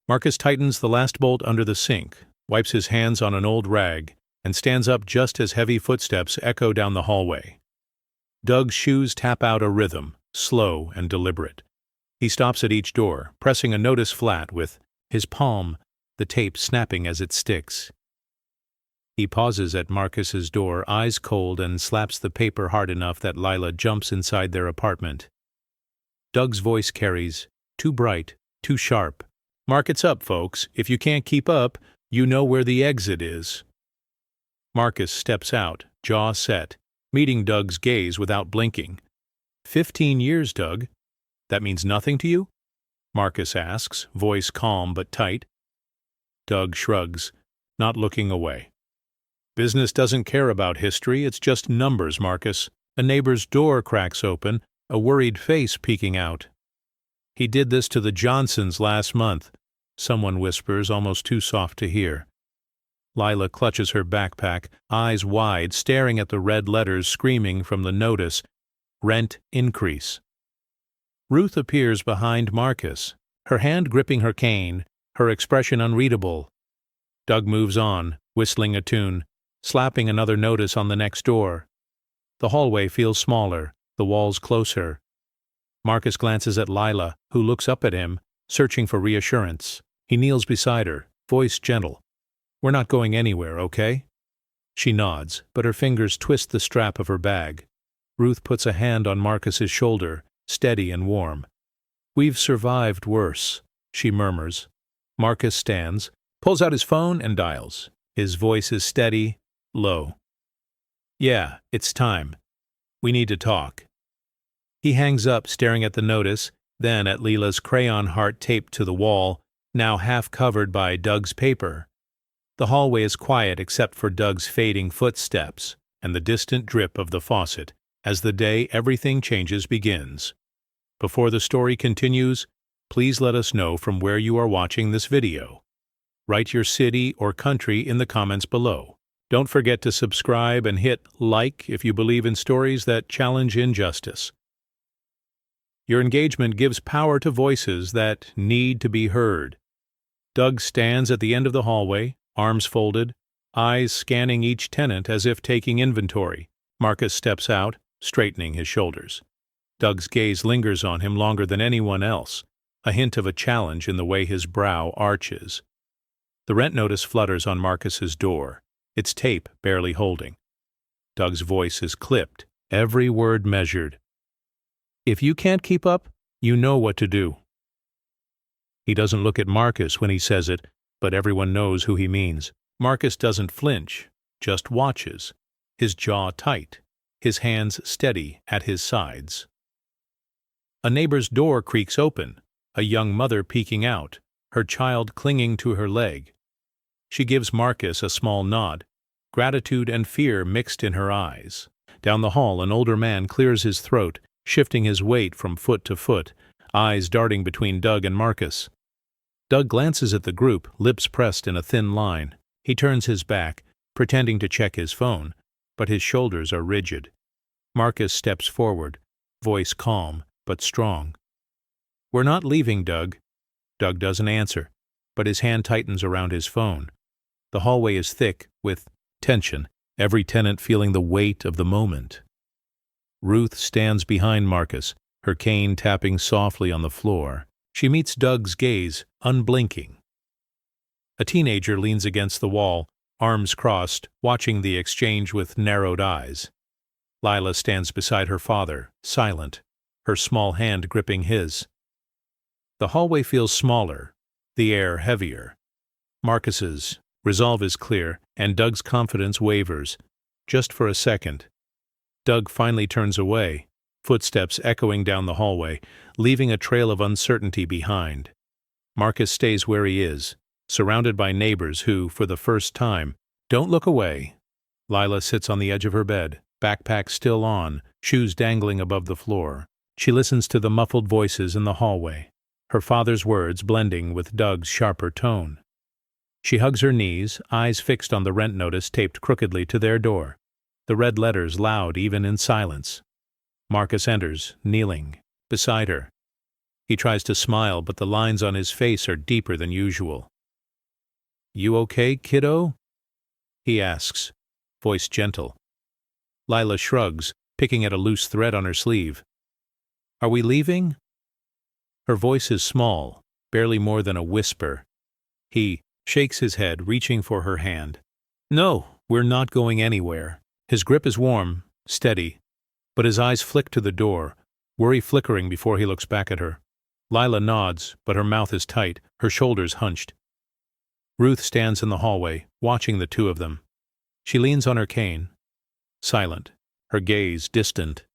Marcus tightens the last bolt under the sink, wipes his hands on an old rag, and stands up just as heavy footsteps echo down the hallway. Doug's shoes tap out a rhythm, slow and deliberate. He stops at each door, pressing a notice flat with his palm, the tape snapping as it sticks. He pauses at Marcus's door, eyes cold, and slaps the paper hard enough that Lila jumps inside their apartment. Doug's voice carries, too bright, too sharp. "Mark it's up, folks. If you can't keep up, you know where the exit is." Marcus steps out, jaw set, meeting Doug's gaze without blinking. 15 years, Doug. That means nothing to you? Marcus asks, voice calm but tight. Doug shrugs, not looking away. Business doesn't care about history, it's just numbers, Marcus. A neighbor's door cracks open, a worried face peeking out. "He did this to the Johnsons last month," someone whispers, almost too soft to hear. Lila clutches her backpack, eyes wide, staring at the red letters screaming from the notice, "Rent increase." Ruth appears behind Marcus, her hand gripping her cane, her expression unreadable. Doug moves on, whistling a tune, slapping another notice on the next door. The hallway feels smaller, the walls closer. Marcus glances at Lila, who looks up at him, searching for reassurance. He kneels beside her, voice gentle. "We're not going anywhere, okay?" She nods, but her fingers twist the strap of her bag. Ruth puts a hand on Marcus's shoulder, steady and warm. "We've survived worse," she murmurs. Marcus stands, pulls out his phone and dials. His voice is steady, low. "Yeah, it's time. We need to talk." He hangs up, staring at the notice, then at Lila's crayon heart taped to the wall, now half covered by Doug's paper. The hallway is quiet except for Doug's fading footsteps and the distant drip of the faucet as the day everything changes begins. Before the story continues, please let us know from where you are watching this video. Write your city or country in the comments below. Don't forget to subscribe and hit like if you believe in stories that challenge injustice. Your engagement gives power to voices that need to be heard. Doug stands at the end of the hallway, arms folded, eyes scanning each tenant as if taking inventory. Marcus steps out, straightening his shoulders. Doug's gaze lingers on him longer than anyone else, a hint of a challenge in the way his brow arches. The rent notice flutters on Marcus's door, its tape barely holding. Doug's voice is clipped, every word measured. "If you can't keep up, you know what to do." He doesn't look at Marcus when he says it, but everyone knows who he means. Marcus doesn't flinch, just watches, his jaw tight, his hands steady at his sides. A neighbor's door creaks open, a young mother peeking out, her child clinging to her leg. She gives Marcus a small nod, gratitude and fear mixed in her eyes. Down the hall, an older man clears his throat, shifting his weight from foot to foot, eyes darting between Doug and Marcus. Doug glances at the group, lips pressed in a thin line. He turns his back, pretending to check his phone, but his shoulders are rigid. Marcus steps forward, voice calm but strong. "We're not leaving, Doug." Doug doesn't answer, but his hand tightens around his phone. The hallway is thick with tension, every tenant feeling the weight of the moment. Ruth stands behind Marcus, her cane tapping softly on the floor. She meets Doug's gaze, unblinking. A teenager leans against the wall, arms crossed, watching the exchange with narrowed eyes. Lila stands beside her father, silent, her small hand gripping his. The hallway feels smaller, the air heavier. Marcus's resolve is clear, and Doug's confidence wavers, just for a second. Doug finally turns away, footsteps echoing down the hallway, leaving a trail of uncertainty behind. Marcus stays where he is, surrounded by neighbors who, for the first time, don't look away. Lila sits on the edge of her bed, backpack still on, shoes dangling above the floor. She listens to the muffled voices in the hallway, her father's words blending with Doug's sharper tone. She hugs her knees, eyes fixed on the rent notice taped crookedly to their door, the red letters loud even in silence. Marcus enters, kneeling, beside her. He tries to smile, but the lines on his face are deeper than usual. "You okay, kiddo?" he asks, voice gentle. Lila shrugs, picking at a loose thread on her sleeve. "Are we leaving?" Her voice is small, barely more than a whisper. He shakes his head, reaching for her hand. "No, we're not going anywhere." His grip is warm, steady, but his eyes flick to the door, worry flickering before he looks back at her. Lila nods, but her mouth is tight, her shoulders hunched. Ruth stands in the hallway, watching the two of them. She leans on her cane, silent, her gaze distant.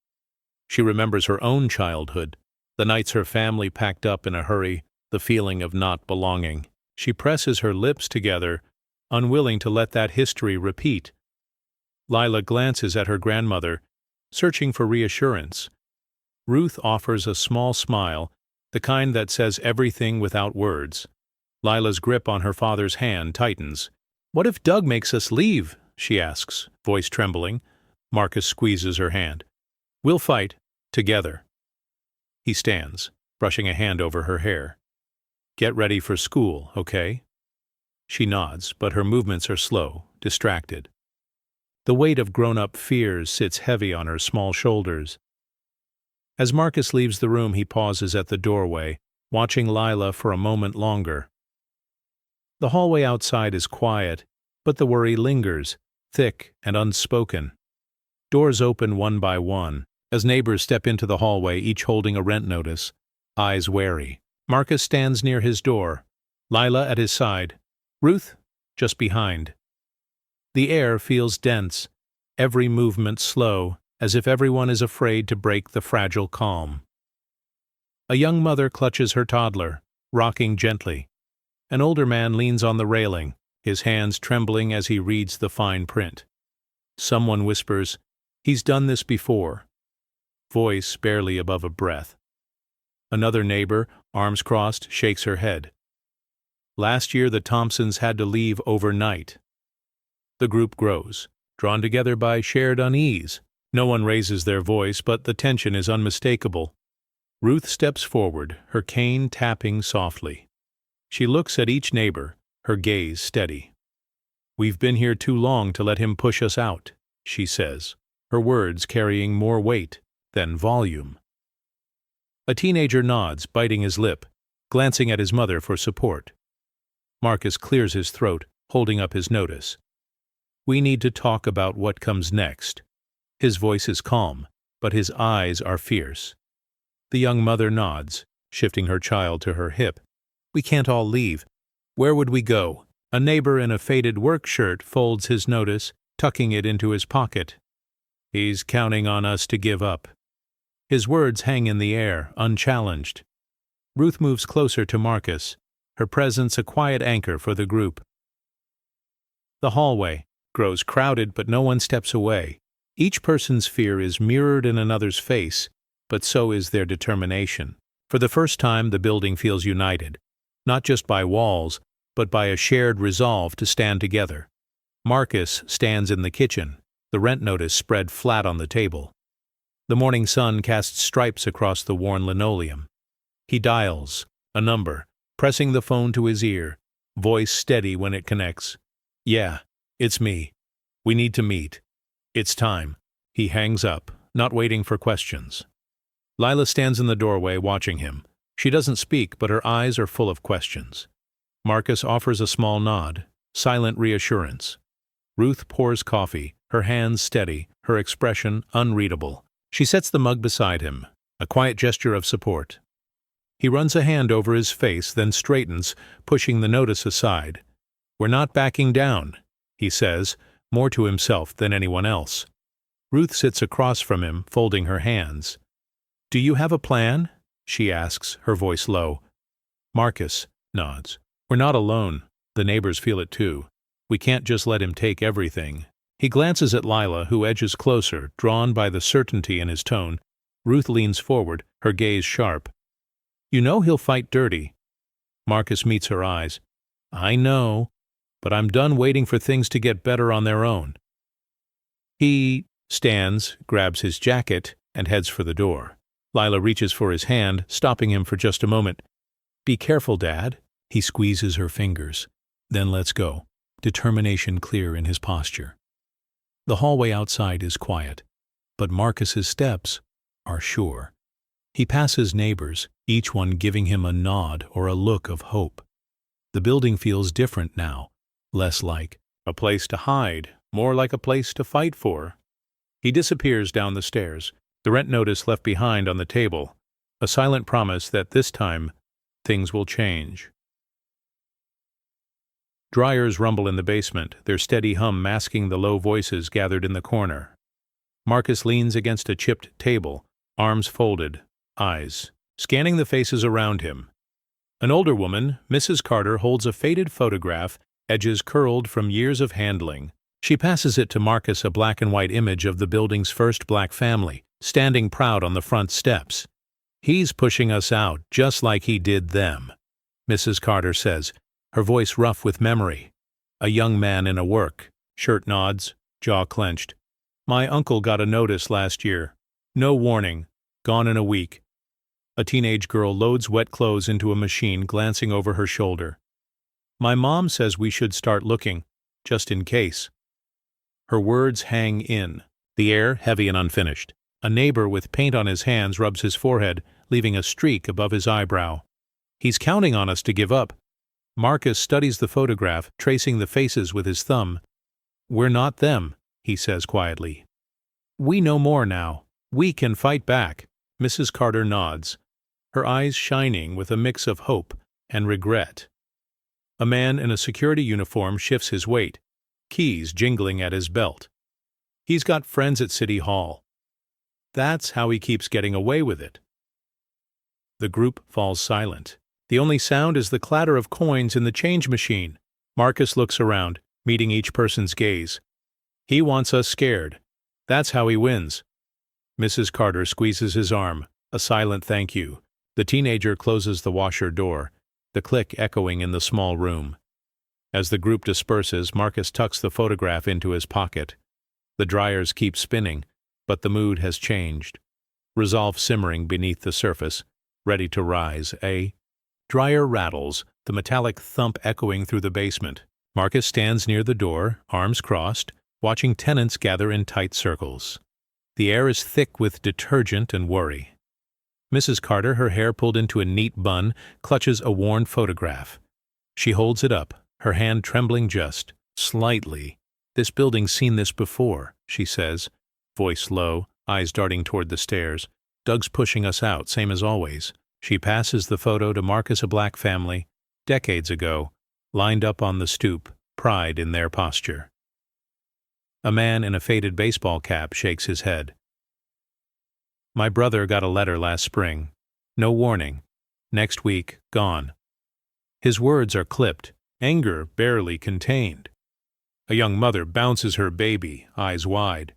She remembers her own childhood, the nights her family packed up in a hurry, the feeling of not belonging. She presses her lips together, unwilling to let that history repeat. Lila glances at her grandmother, searching for reassurance. Ruth offers a small smile, the kind that says everything without words. Lila's grip on her father's hand tightens. "What if Doug makes us leave?" she asks, voice trembling. Marcus squeezes her hand. "We'll fight, together." He stands, brushing a hand over her hair. "Get ready for school, okay?" She nods, but her movements are slow, distracted. The weight of grown-up fears sits heavy on her small shoulders. As Marcus leaves the room, he pauses at the doorway, watching Lila for a moment longer. The hallway outside is quiet, but the worry lingers, thick and unspoken. Doors open one by one, as neighbors step into the hallway, each holding a rent notice, eyes wary. Marcus stands near his door, Lila at his side, Ruth just behind. The air feels dense, every movement slow, as if everyone is afraid to break the fragile calm. A young mother clutches her toddler, rocking gently. An older man leans on the railing, his hands trembling as he reads the fine print. Someone whispers, "He's done this before," voice barely above a breath. Another neighbor, arms crossed, shakes her head. "Last year the Thompsons had to leave overnight." The group grows, drawn together by shared unease. No one raises their voice, but the tension is unmistakable. Ruth steps forward, her cane tapping softly. She looks at each neighbor, her gaze steady. "We've been here too long to let him push us out," she says, her words carrying more weight than volume. A teenager nods, biting his lip, glancing at his mother for support. Marcus clears his throat, holding up his notice. "We need to talk about what comes next." His voice is calm, but his eyes are fierce. The young mother nods, shifting her child to her hip. "We can't all leave. Where would we go?" A neighbor in a faded work shirt folds his notice, tucking it into his pocket. "He's counting on us to give up." His words hang in the air, unchallenged. Ruth moves closer to Marcus, her presence a quiet anchor for the group. The hallway grows crowded, but no one steps away. Each person's fear is mirrored in another's face, but so is their determination. For the first time, the building feels united, not just by walls, but by a shared resolve to stand together. Marcus stands in the kitchen, the rent notice spread flat on the table. The morning sun casts stripes across the worn linoleum. He dials a number, pressing the phone to his ear, voice steady when it connects. "Yeah, it's me. We need to meet. It's time." He hangs up, not waiting for questions. Lila stands in the doorway watching him. She doesn't speak, but her eyes are full of questions. Marcus offers a small nod, silent reassurance. Ruth pours coffee, her hands steady, her expression unreadable. She sets the mug beside him, a quiet gesture of support. He runs a hand over his face, then straightens, pushing the notice aside. "We're not backing down," he says, more to himself than anyone else. Ruth sits across from him, folding her hands. "Do you have a plan?" she asks, her voice low. Marcus nods. "We're not alone. The neighbors feel it too. We can't just let him take everything." He glances at Lila, who edges closer, drawn by the certainty in his tone. Ruth leans forward, her gaze sharp. "You know he'll fight dirty." Marcus meets her eyes. "I know, but I'm done waiting for things to get better on their own." He stands, grabs his jacket, and heads for the door. Lila reaches for his hand, stopping him for just a moment. "Be careful, Dad." He squeezes her fingers. "Then let's go," determination clear in his posture. The hallway outside is quiet, but Marcus's steps are sure. He passes neighbors, each one giving him a nod or a look of hope. The building feels different now, less like a place to hide, more like a place to fight for. He disappears down the stairs, the rent notice left behind on the table, a silent promise that this time things will change. Dryers rumble in the basement, their steady hum masking the low voices gathered in the corner. Marcus leans against a chipped table, arms folded, eyes scanning the faces around him. An older woman, Mrs. Carter, holds a faded photograph, edges curled from years of handling. She passes it to Marcus, a black and white image of the building's first black family, standing proud on the front steps. "He's pushing us out, just like he did them," Mrs. Carter says, her voice rough with memory. A young man in a work shirt nods, jaw clenched. "My uncle got a notice last year. No warning. Gone in a week." A teenage girl loads wet clothes into a machine, glancing over her shoulder. "My mom says we should start looking, just in case." Her words hang in, the air heavy and unfinished. A neighbor with paint on his hands rubs his forehead, leaving a streak above his eyebrow. "He's counting on us to give up." Marcus studies the photograph, tracing the faces with his thumb. "We're not them," he says quietly. "We know more now. We can fight back." Mrs. Carter nods, her eyes shining with a mix of hope and regret. A man in a security uniform shifts his weight, keys jingling at his belt. He's got friends at City Hall. That's how he keeps getting away with it. The group falls silent. The only sound is the clatter of coins in the change machine. Marcus looks around, meeting each person's gaze. "He wants us scared. That's how he wins." Mrs. Carter squeezes his arm, a silent thank you. The teenager closes the washer door, the click echoing in the small room. As the group disperses, Marcus tucks the photograph into his pocket. The dryers keep spinning, but the mood has changed. Resolve simmering beneath the surface, ready to rise. A dryer rattles, the metallic thump echoing through the basement. Marcus stands near the door, arms crossed, watching tenants gather in tight circles. The air is thick with detergent and worry. Mrs. Carter, her hair pulled into a neat bun, clutches a worn photograph. She holds it up, her hand trembling just slightly. "This building's seen this before," she says, voice low, eyes darting toward the stairs. "Doug's pushing us out, same as always." She passes the photo to Marcus, a black family, decades ago, lined up on the stoop, pride in their posture. A man in a faded baseball cap shakes his head. "My brother got a letter last spring. No warning. Next week, gone." His words are clipped, anger barely contained. A young mother bounces her baby, eyes wide.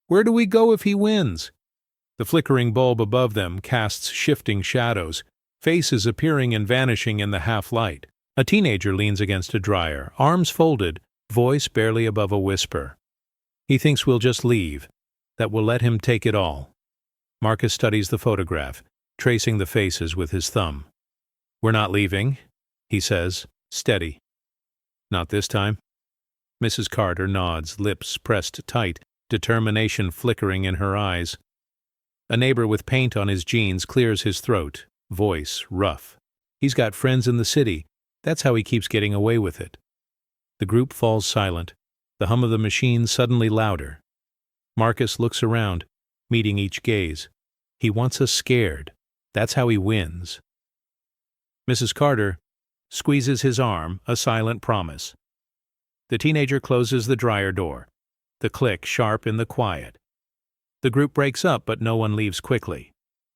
"Where do we go if he wins?" The flickering bulb above them casts shifting shadows, faces appearing and vanishing in the half-light. A teenager leans against a dryer, arms folded, voice barely above a whisper. He thinks we'll just leave, that we'll let him take it all. Marcus studies the photograph, tracing the faces with his thumb. "We're not leaving," he says, steady. "Not this time." Mrs. Carter nods, lips pressed tight, determination flickering in her eyes. A neighbor with paint on his jeans clears his throat, voice rough. "He's got friends in the city. That's how he keeps getting away with it." The group falls silent, the hum of the machine suddenly louder. Marcus looks around, meeting each gaze. He wants us scared. That's how he wins. Mrs. Carter squeezes his arm, a silent promise. The teenager closes the dryer door, the click sharp in the quiet. The group breaks up, but no one leaves quickly.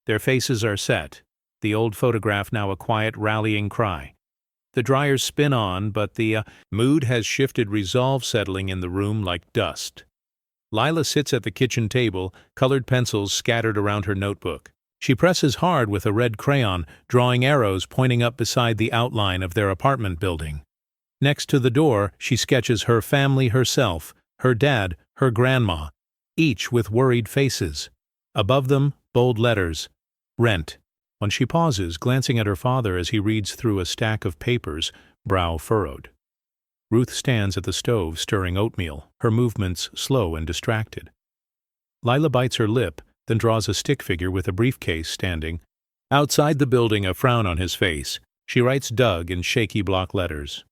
Their faces are set, the old photograph now a quiet rallying cry. The dryers spin on, but the mood has shifted, resolve settling in the room like dust. Lila sits at the kitchen table, colored pencils scattered around her notebook. She presses hard with a red crayon, drawing arrows pointing up beside the outline of their apartment building. Next to the door, she sketches her family herself, her dad, her grandma, each with worried faces. Above them, bold letters, Rent. When she pauses, glancing at her father as he reads through a stack of papers, brow furrowed. Ruth stands at the stove stirring oatmeal, her movements slow and distracted. Lila bites her lip, then draws a stick figure with a briefcase standing. Outside the building, a frown on his face, she writes Doug in shaky block letters.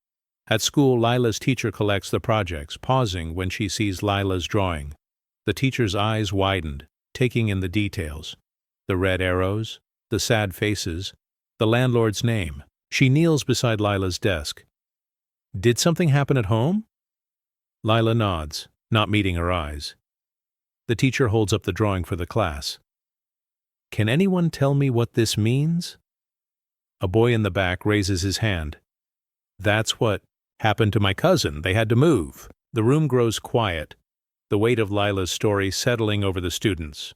At school, Lila's teacher collects the projects, pausing when she sees Lila's drawing. The teacher's eyes widened, taking in the details. The red arrows, the sad faces, the landlord's name. She kneels beside Lila's desk. Did something happen at home? Lila nods, not meeting her eyes. The teacher holds up the drawing for the class. Can anyone tell me what this means? A boy in the back raises his hand. That's what happened to my cousin. They had to move. The room grows quiet, the weight of Lila's story settling over the students.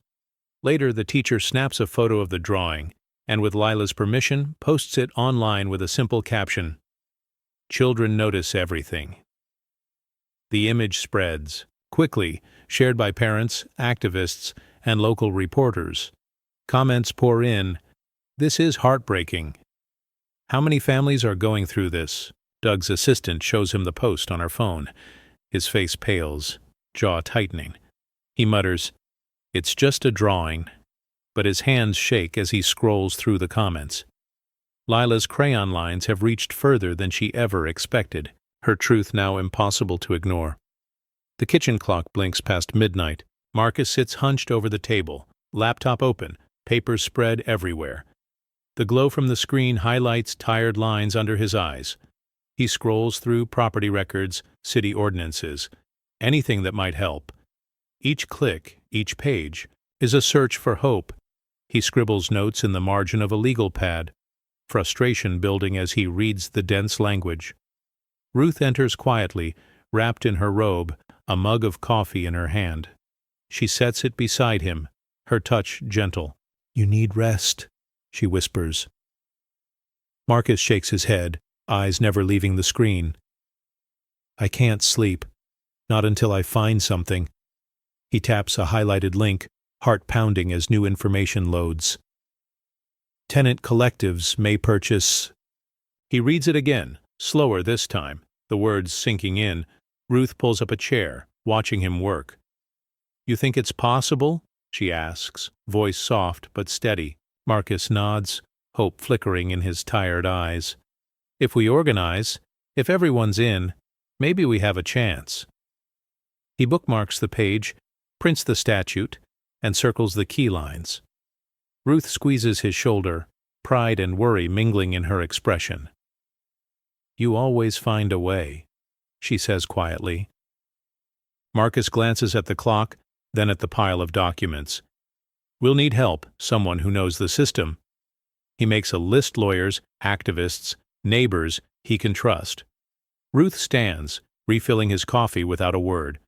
Later, the teacher snaps a photo of the drawing and, with Lila's permission, posts it online with a simple caption, Children notice everything. The image spreads, quickly, shared by parents, activists, and local reporters. Comments pour in, This is heartbreaking. How many families are going through this? Doug's assistant shows him the post on her phone. His face pales, jaw tightening. He mutters, It's just a drawing, but his hands shake as he scrolls through the comments. Lila's crayon lines have reached further than she ever expected, her truth now impossible to ignore. The kitchen clock blinks past midnight. Marcus sits hunched over the table, laptop open, papers spread everywhere. The glow from the screen highlights tired lines under his eyes. He scrolls through property records, city ordinances, anything that might help. Each click, each page, is a search for hope. He scribbles notes in the margin of a legal pad, frustration building as he reads the dense language. Ruth enters quietly, wrapped in her robe, a mug of coffee in her hand. She sets it beside him, her touch gentle. You need rest, she whispers. Marcus shakes his head, eyes never leaving the screen. I can't sleep, not until I find something. He taps a highlighted link, heart pounding as new information loads. Tenant collectives may purchase. He reads it again, slower this time, the words sinking in. Ruth pulls up a chair, watching him work. You think it's possible? She asks, voice soft but steady. Marcus nods, hope flickering in his tired eyes. If we organize, if everyone's in, maybe we have a chance. He bookmarks the page, prints the statute, and circles the key lines. Ruth squeezes his shoulder, pride and worry mingling in her expression. You always find a way, she says quietly. Marcus glances at the clock, then at the pile of documents. We'll need help, someone who knows the system. He makes a list: lawyers, activists, neighbors he can trust. Ruth stands, refilling his coffee without a word.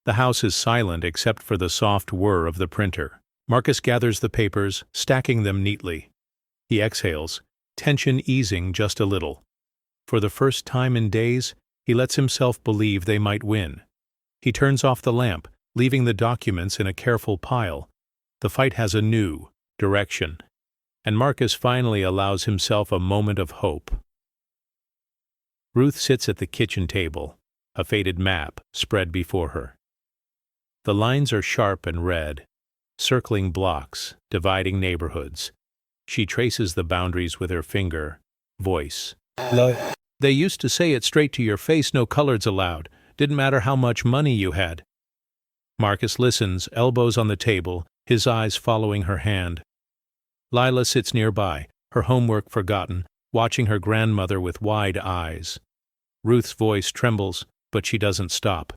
The house is silent except for the soft whir of the printer. Marcus gathers the papers, stacking them neatly. He exhales, tension easing just a little. For the first time in days, he lets himself believe they might win. He turns off the lamp, leaving the documents in a careful pile. The fight has a new direction, and Marcus finally allows himself a moment of hope. Ruth sits at the kitchen table, a faded map spread before her. The lines are sharp and red, circling blocks, dividing neighborhoods. She traces the boundaries with her finger, voice. They used to say it straight to your face, no coloreds allowed. Didn't matter how much money you had. Marcus listens, elbows on the table, his eyes following her hand. Lila sits nearby, her homework forgotten, watching her grandmother with wide eyes. Ruth's voice trembles, but she doesn't stop.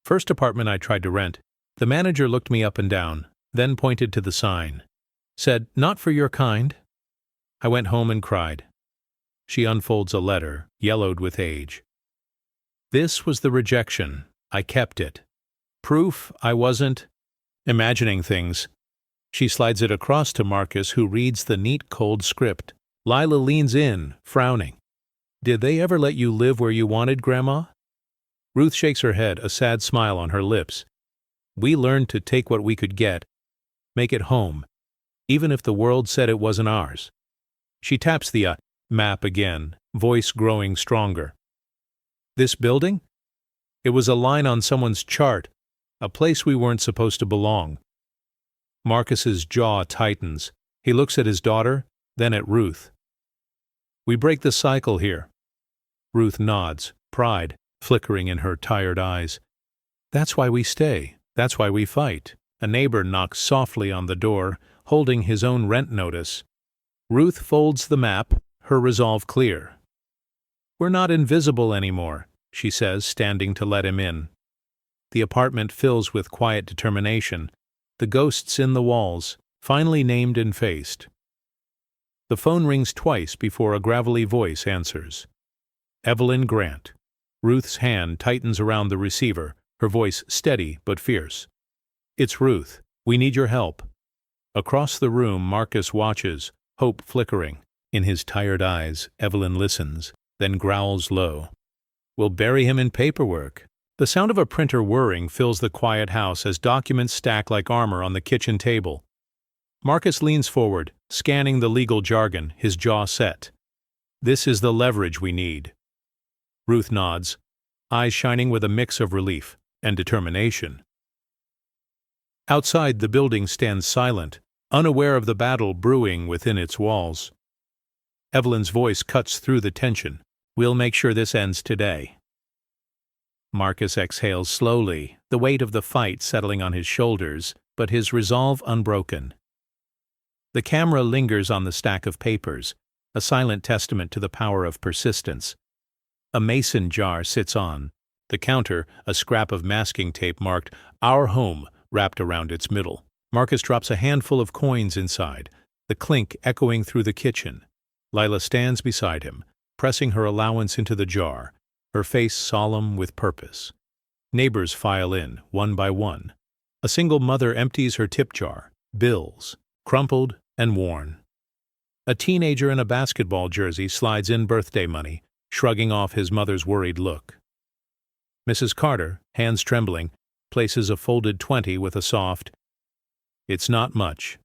First apartment I tried to rent, the manager looked me up and down, then pointed to the sign. Said, not for your kind. I went home and cried. She unfolds a letter, yellowed with age. This was the rejection. I kept it. Proof I wasn't imagining things. She slides it across to Marcus, who reads the neat, cold script. Lila leans in, frowning. Did they ever let you live where you wanted, Grandma? Ruth shakes her head, a sad smile on her lips. We learned to take what we could get. make it home, even if the world said it wasn't ours. She taps the map again, voice growing stronger. This building? It was a line on someone's chart, a place we weren't supposed to belong. Marcus's jaw tightens. He looks at his daughter, then at Ruth. We break the cycle here. Ruth nods, pride flickering in her tired eyes. That's why we stay. That's why we fight. A neighbor knocks softly on the door, holding his own rent notice. Ruth folds the map, her resolve clear. We're not invisible anymore, she says, standing to let him in. The apartment fills with quiet determination, the ghosts in the walls, finally named and faced. The phone rings twice before a gravelly voice answers. Evelyn Grant. Ruth's hand tightens around the receiver, her voice steady but fierce. It's Ruth. We need your help. Across the room, Marcus watches, hope flickering. In his tired eyes, Evelyn listens, then growls low. We'll bury him in paperwork. The sound of a printer whirring fills the quiet house as documents stack like armor on the kitchen table. Marcus leans forward, scanning the legal jargon, his jaw set. This is the leverage we need. Ruth nods, eyes shining with a mix of relief and determination. Outside, the building stands silent, unaware of the battle brewing within its walls. Evelyn's voice cuts through the tension. We'll make sure this ends today. Marcus exhales slowly, the weight of the fight settling on his shoulders, but his resolve unbroken. The camera lingers on the stack of papers, a silent testament to the power of persistence. A mason jar sits on the counter, a scrap of masking tape marked "Our Home" wrapped around its middle. Marcus drops a handful of coins inside, the clink echoing through the kitchen. Lila stands beside him, pressing her allowance into the jar, her face solemn with purpose. Neighbors file in, one by one. A single mother empties her tip jar, bills, crumpled and worn. A teenager in a basketball jersey slides in birthday money, shrugging off his mother's worried look. Mrs. Carter, hands trembling, places a folded 20 with a soft, "It's not much,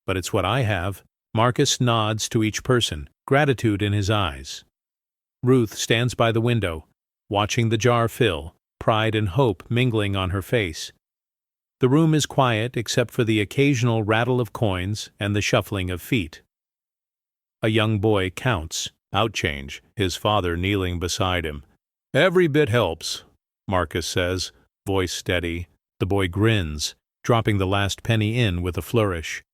but it's what I have." Marcus nods to each person, gratitude in his eyes. Ruth stands by the window, watching the jar fill, pride and hope mingling on her face. The room is quiet except for the occasional rattle of coins and the shuffling of feet. A young boy counts, outchange, his father kneeling beside him. "Every bit helps," Marcus says, voice steady. The boy grins, dropping the last penny in with a flourish.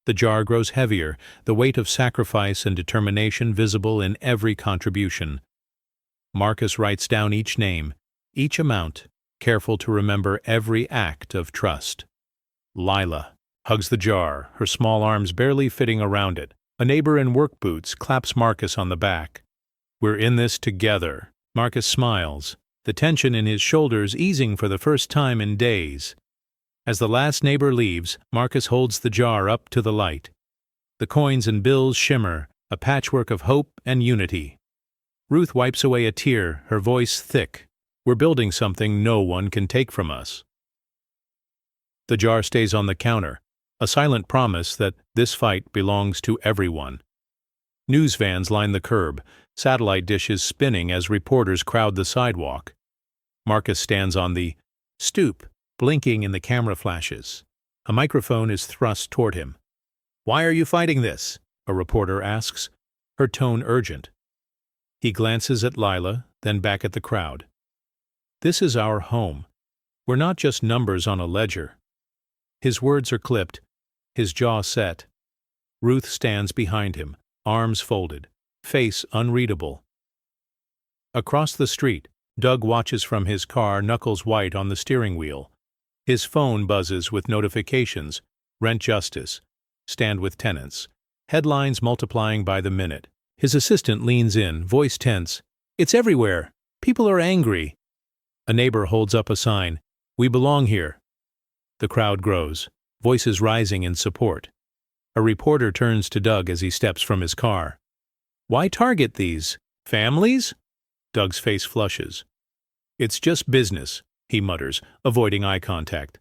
The jar grows heavier, the weight of sacrifice and determination visible in every contribution. Marcus writes down each name, each amount, careful to remember every act of trust. Lila hugs the jar, her small arms barely fitting around it. A neighbor in work boots claps Marcus on the back. "We're in this together." Marcus smiles, the tension in his shoulders easing for the first time in days. As the last neighbor leaves, Marcus holds the jar up to the light. The coins and bills shimmer, a patchwork of hope and unity. Ruth wipes away a tear, her voice thick. We're building something no one can take from us. The jar stays on the counter, a silent promise that this fight belongs to everyone. News vans line the curb, satellite dishes spinning as reporters crowd the sidewalk. Marcus stands on the stoop, blinking in the camera flashes. A microphone is thrust toward him. "Why are you fighting this?" a reporter asks, her tone urgent. He glances at Lila, then back at the crowd. "This is our home. We're not just numbers on a ledger." His words are clipped, his jaw set. Ruth stands behind him, arms folded, face unreadable. Across the street, Doug watches from his car, knuckles white on the steering wheel. His phone buzzes with notifications, rent justice, stand with tenants, headlines multiplying by the minute. His assistant leans in, voice tense. "It's everywhere. People are angry." A neighbor holds up a sign, "We belong here." The crowd grows, voices rising in support. A reporter turns to Doug as he steps from his car. "Why target these families?" Doug's face flushes. "It's just business," he mutters, avoiding eye contact.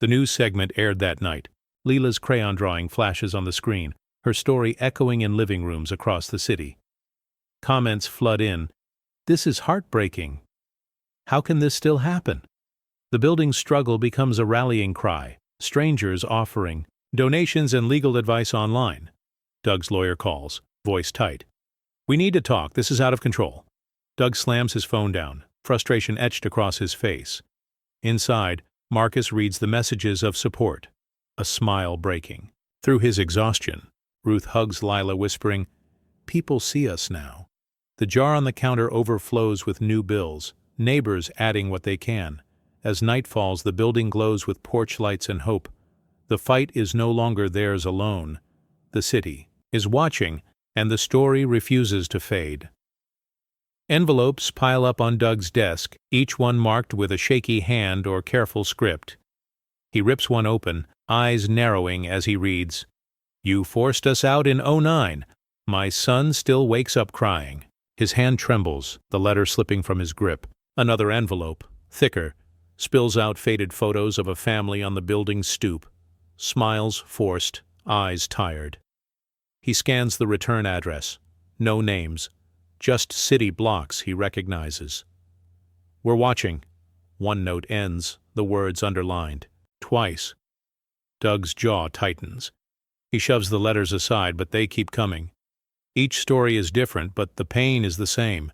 The news segment aired that night. Lila's crayon drawing flashes on the screen, her story echoing in living rooms across the city. Comments flood in. This is heartbreaking. How can this still happen? The building's struggle becomes a rallying cry, strangers offering donations and legal advice online. Doug's lawyer calls, voice tight. We need to talk, this is out of control. Doug slams his phone down, frustration etched across his face. Inside, Marcus reads the messages of support, a smile breaking. Through his exhaustion, Ruth hugs Lila, whispering, "People see us now." The jar on the counter overflows with new bills, neighbors adding what they can. As night falls, the building glows with porch lights and hope. The fight is no longer theirs alone. The city is watching, and the story refuses to fade. Envelopes pile up on Doug's desk, each one marked with a shaky hand or careful script. He rips one open, eyes narrowing as he reads, "You forced us out in '09. My son still wakes up crying." His hand trembles, the letter slipping from his grip. Another envelope, thicker, spills out faded photos of a family on the building's stoop. Smiles forced, eyes tired. He scans the return address. No names. Just city blocks he recognizes. "We're watching." One note ends, the words underlined. Twice. Doug's jaw tightens. He shoves the letters aside, but they keep coming. Each story is different, but the pain is the same.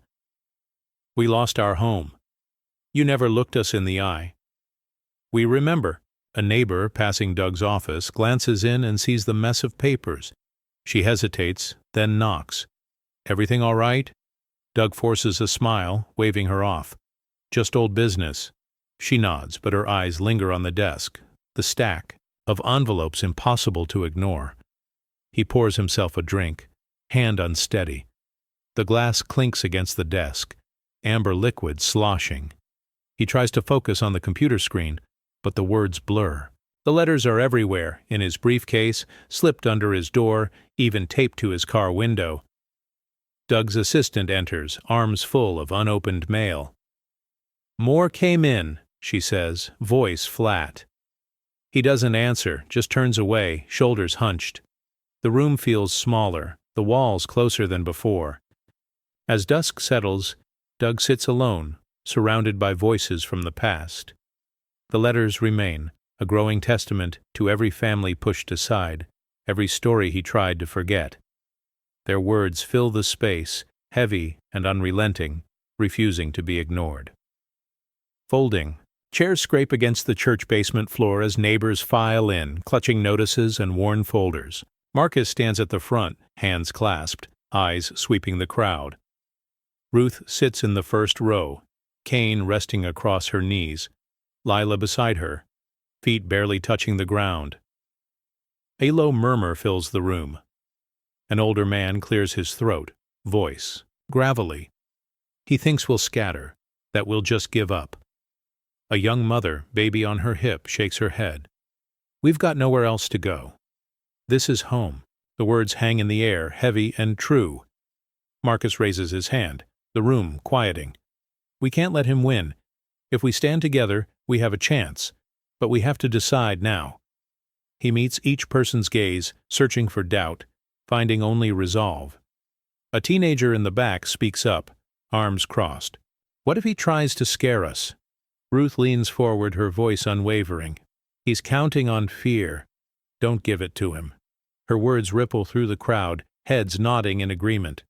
"We lost our home. You never looked us in the eye." "We remember." A neighbor passing Doug's office glances in and sees the mess of papers. She hesitates, then knocks. "Everything all right?" Doug forces a smile, waving her off. "Just old business." She nods, but her eyes linger on the desk, the stack of envelopes impossible to ignore. He pours himself a drink, hand unsteady. The glass clinks against the desk, amber liquid sloshing. He tries to focus on the computer screen, but the words blur. The letters are everywhere, in his briefcase, slipped under his door, even taped to his car window. Doug's assistant enters, arms full of unopened mail. "More came in," she says, voice flat. He doesn't answer, just turns away, shoulders hunched. The room feels smaller, the walls closer than before. As dusk settles, Doug sits alone, surrounded by voices from the past. The letters remain, a growing testament to every family pushed aside, every story he tried to forget. Their words fill the space, heavy and unrelenting, refusing to be ignored. Folding. Chairs scrape against the church basement floor as neighbors file in, clutching notices and worn folders. Marcus stands at the front, hands clasped, eyes sweeping the crowd. Ruth sits in the first row, cane resting across her knees, Lila beside her, feet barely touching the ground. A low murmur fills the room. An older man clears his throat, voice gravelly. He thinks we'll scatter, that we'll just give up. A young mother, baby on her hip, shakes her head. "We've got nowhere else to go. This is home." The words hang in the air, heavy and true. Marcus raises his hand, the room quieting. "We can't let him win. If we stand together, we have a chance. But we have to decide now." He meets each person's gaze, searching for doubt, finding only resolve. A teenager in the back speaks up, arms crossed. "What if he tries to scare us?" Ruth leans forward, her voice unwavering. "He's counting on fear. Don't give it to him." Her words ripple through the crowd, heads nodding in agreement.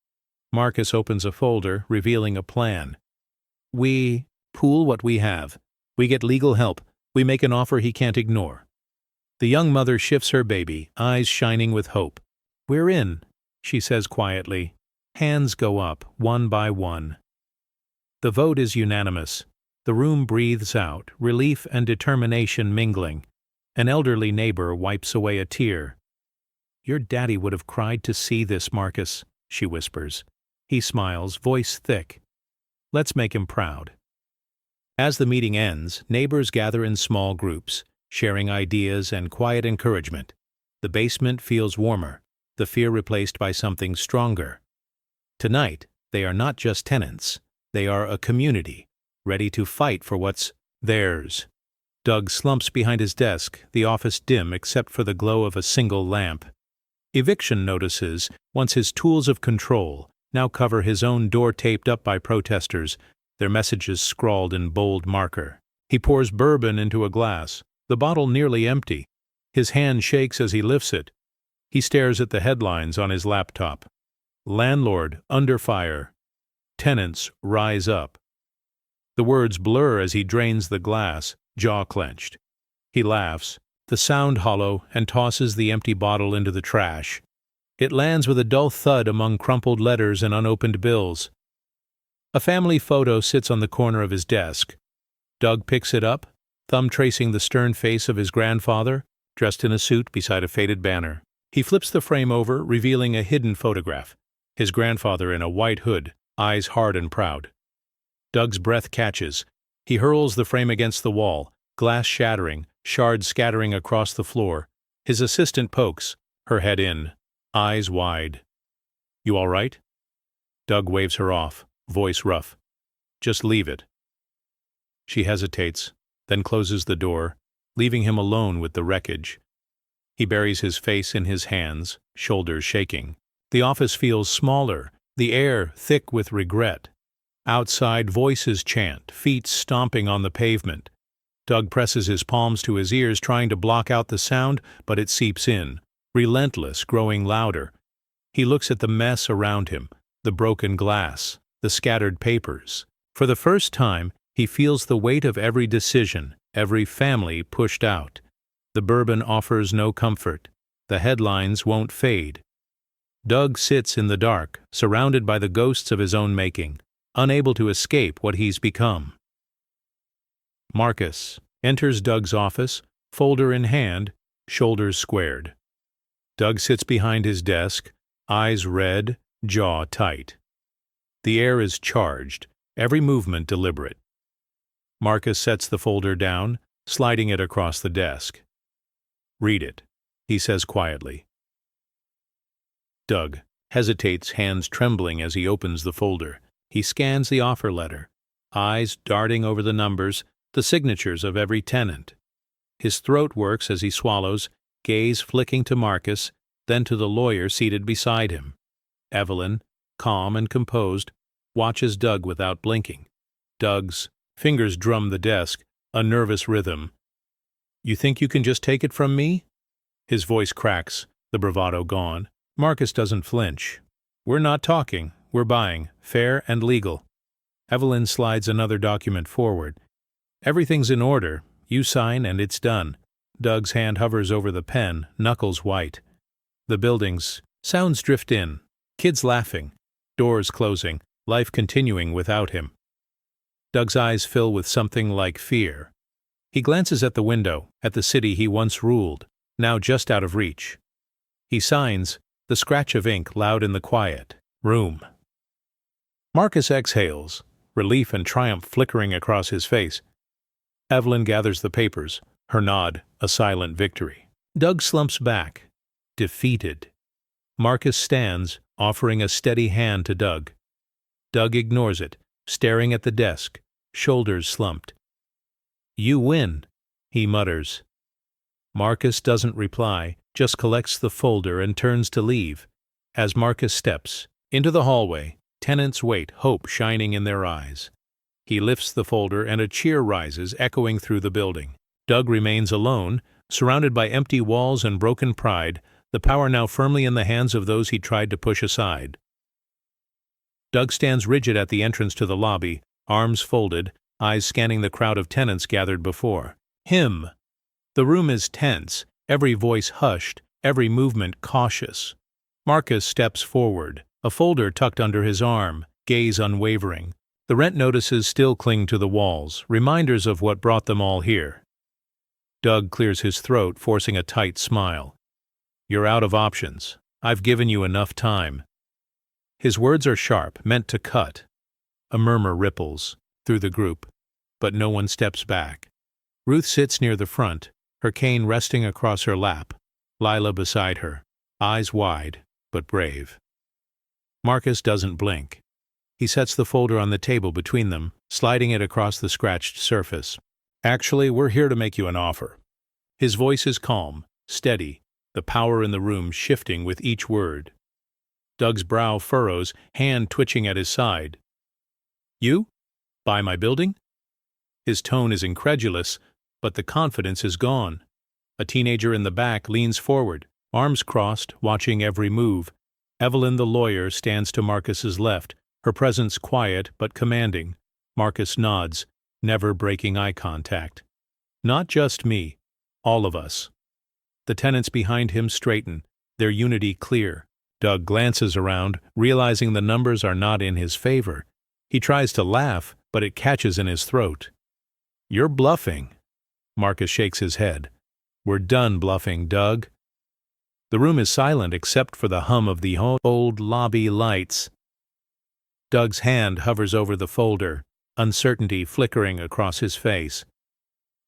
Marcus opens a folder, revealing a plan. "We pool what we have. We get legal help. We make an offer he can't ignore." The young mother shifts her baby, eyes shining with hope. "We're in," she says quietly. Hands go up, one by one. The vote is unanimous. The room breathes out, relief and determination mingling. An elderly neighbor wipes away a tear. "Your daddy would have cried to see this, Marcus," she whispers. He smiles, voice thick. "Let's make him proud." As the meeting ends, neighbors gather in small groups, sharing ideas and quiet encouragement. The basement feels warmer, the fear replaced by something stronger. Tonight, they are not just tenants. They are a community, ready to fight for what's theirs. Doug slumps behind his desk, the office dim except for the glow of a single lamp. Eviction notices, once his tools of control, now cover his own door taped up by protesters, their messages scrawled in bold marker. He pours bourbon into a glass, the bottle nearly empty. His hand shakes as he lifts it. He stares at the headlines on his laptop. Landlord under fire. Tenants rise up. The words blur as he drains the glass, jaw clenched. He laughs, the sound hollow, and tosses the empty bottle into the trash. It lands with a dull thud among crumpled letters and unopened bills. A family photo sits on the corner of his desk. Doug picks it up, thumb tracing the stern face of his grandfather, dressed in a suit beside a faded banner. He flips the frame over, revealing a hidden photograph. His grandfather in a white hood, eyes hard and proud. Doug's breath catches. He hurls the frame against the wall, glass shattering, shards scattering across the floor. His assistant pokes, her head in, eyes wide. "You all right?" Doug waves her off, voice rough. "Just leave it." She hesitates, then closes the door, leaving him alone with the wreckage. He buries his face in his hands, shoulders shaking. The office feels smaller, the air thick with regret. Outside, voices chant, feet stomping on the pavement. Doug presses his palms to his ears, trying to block out the sound, but it seeps in, relentless, growing louder. He looks at the mess around him, the broken glass, the scattered papers. For the first time, he feels the weight of every decision, every family pushed out. The bourbon offers no comfort. The headlines won't fade. Doug sits in the dark, surrounded by the ghosts of his own making, unable to escape what he's become. Marcus enters Doug's office, folder in hand, shoulders squared. Doug sits behind his desk, eyes red, jaw tight. The air is charged, every movement deliberate. Marcus sets the folder down, sliding it across the desk. "Read it," he says quietly. Doug hesitates, hands trembling as he opens the folder. He scans the offer letter, eyes darting over the numbers, the signatures of every tenant. His throat works as he swallows, gaze flicking to Marcus, then to the lawyer seated beside him. Evelyn, calm and composed, watches Doug without blinking. Doug's fingers drum the desk, a nervous rhythm. "You think you can just take it from me?" His voice cracks, the bravado gone. Marcus doesn't flinch. "We're not talking, we're buying, fair and legal." Evelyn slides another document forward. "Everything's in order. You sign and it's done." Doug's hand hovers over the pen, knuckles white. The buildings. Sounds drift in. Kids laughing. Doors closing. Life continuing without him. Doug's eyes fill with something like fear. He glances at the window, at the city he once ruled, now just out of reach. He signs, the scratch of ink loud in the quiet room. Marcus exhales, relief and triumph flickering across his face. Evelyn gathers the papers, her nod a silent victory. Doug slumps back, defeated. Marcus stands, offering a steady hand to Doug. Doug ignores it, staring at the desk, shoulders slumped. "You win," he mutters. Marcus doesn't reply, just collects the folder and turns to leave. As Marcus steps into the hallway, tenants wait, hope shining in their eyes. He lifts the folder and a cheer rises, echoing through the building. Doug remains alone, surrounded by empty walls and broken pride, the power now firmly in the hands of those he tried to push aside. Doug stands rigid at the entrance to the lobby, arms folded, eyes scanning the crowd of tenants gathered before him. The room is tense, every voice hushed, every movement cautious. Marcus steps forward, a folder tucked under his arm, gaze unwavering. The rent notices still cling to the walls, reminders of what brought them all here. Doug clears his throat, forcing a tight smile. "You're out of options. I've given you enough time." His words are sharp, meant to cut. A murmur ripples through the group, but no one steps back. Ruth sits near the front, her cane resting across her lap, Lila beside her, eyes wide, but brave. Marcus doesn't blink. He sets the folder on the table between them, sliding it across the scratched surface. Actually, we're here to make you an offer. His voice is calm, steady, the power in the room shifting with each word. Doug's brow furrows, hand twitching at his side. You? Buy my building? His tone is incredulous, but the confidence is gone. A teenager in the back leans forward, arms crossed, watching every move. Evelyn the lawyer stands to Marcus's left, her presence quiet but commanding. Marcus nods, never breaking eye contact. Not just me, all of us. The tenants behind him straighten, their unity clear. Doug glances around, realizing the numbers are not in his favor. He tries to laugh, but it catches in his throat. You're bluffing. Marcus shakes his head. We're done bluffing, Doug. The room is silent except for the hum of the old lobby lights. Doug's hand hovers over the folder, uncertainty flickering across his face.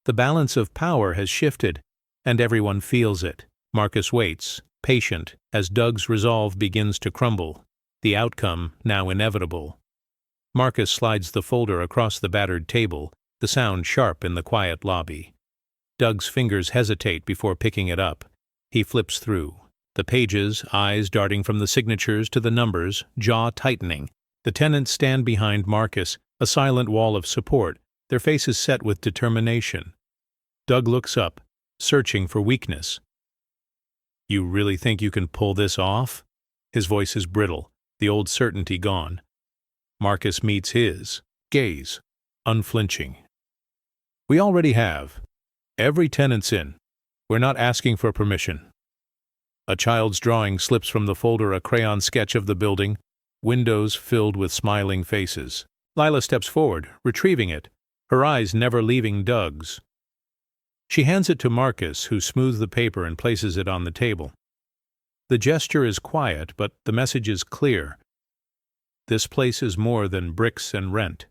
The balance of power has shifted, and everyone feels it. Marcus waits, patient, as Doug's resolve begins to crumble, the outcome now inevitable. Marcus slides the folder across the battered table, the sound sharp in the quiet lobby. Doug's fingers hesitate before picking it up. He flips through. The pages, eyes darting from the signatures to the numbers, jaw tightening. The tenants stand behind Marcus, a silent wall of support, their faces set with determination. Doug looks up, searching for weakness. You really think you can pull this off? His voice is brittle, the old certainty gone. Marcus meets his gaze, unflinching. We already have. Every tenant's in. We're not asking for permission. A child's drawing slips from the folder, a crayon sketch of the building, windows filled with smiling faces. Lila steps forward, retrieving it, her eyes never leaving Doug's. She hands it to Marcus, who smooths the paper and places it on the table. The gesture is quiet, but the message is clear. This place is more than bricks and rent.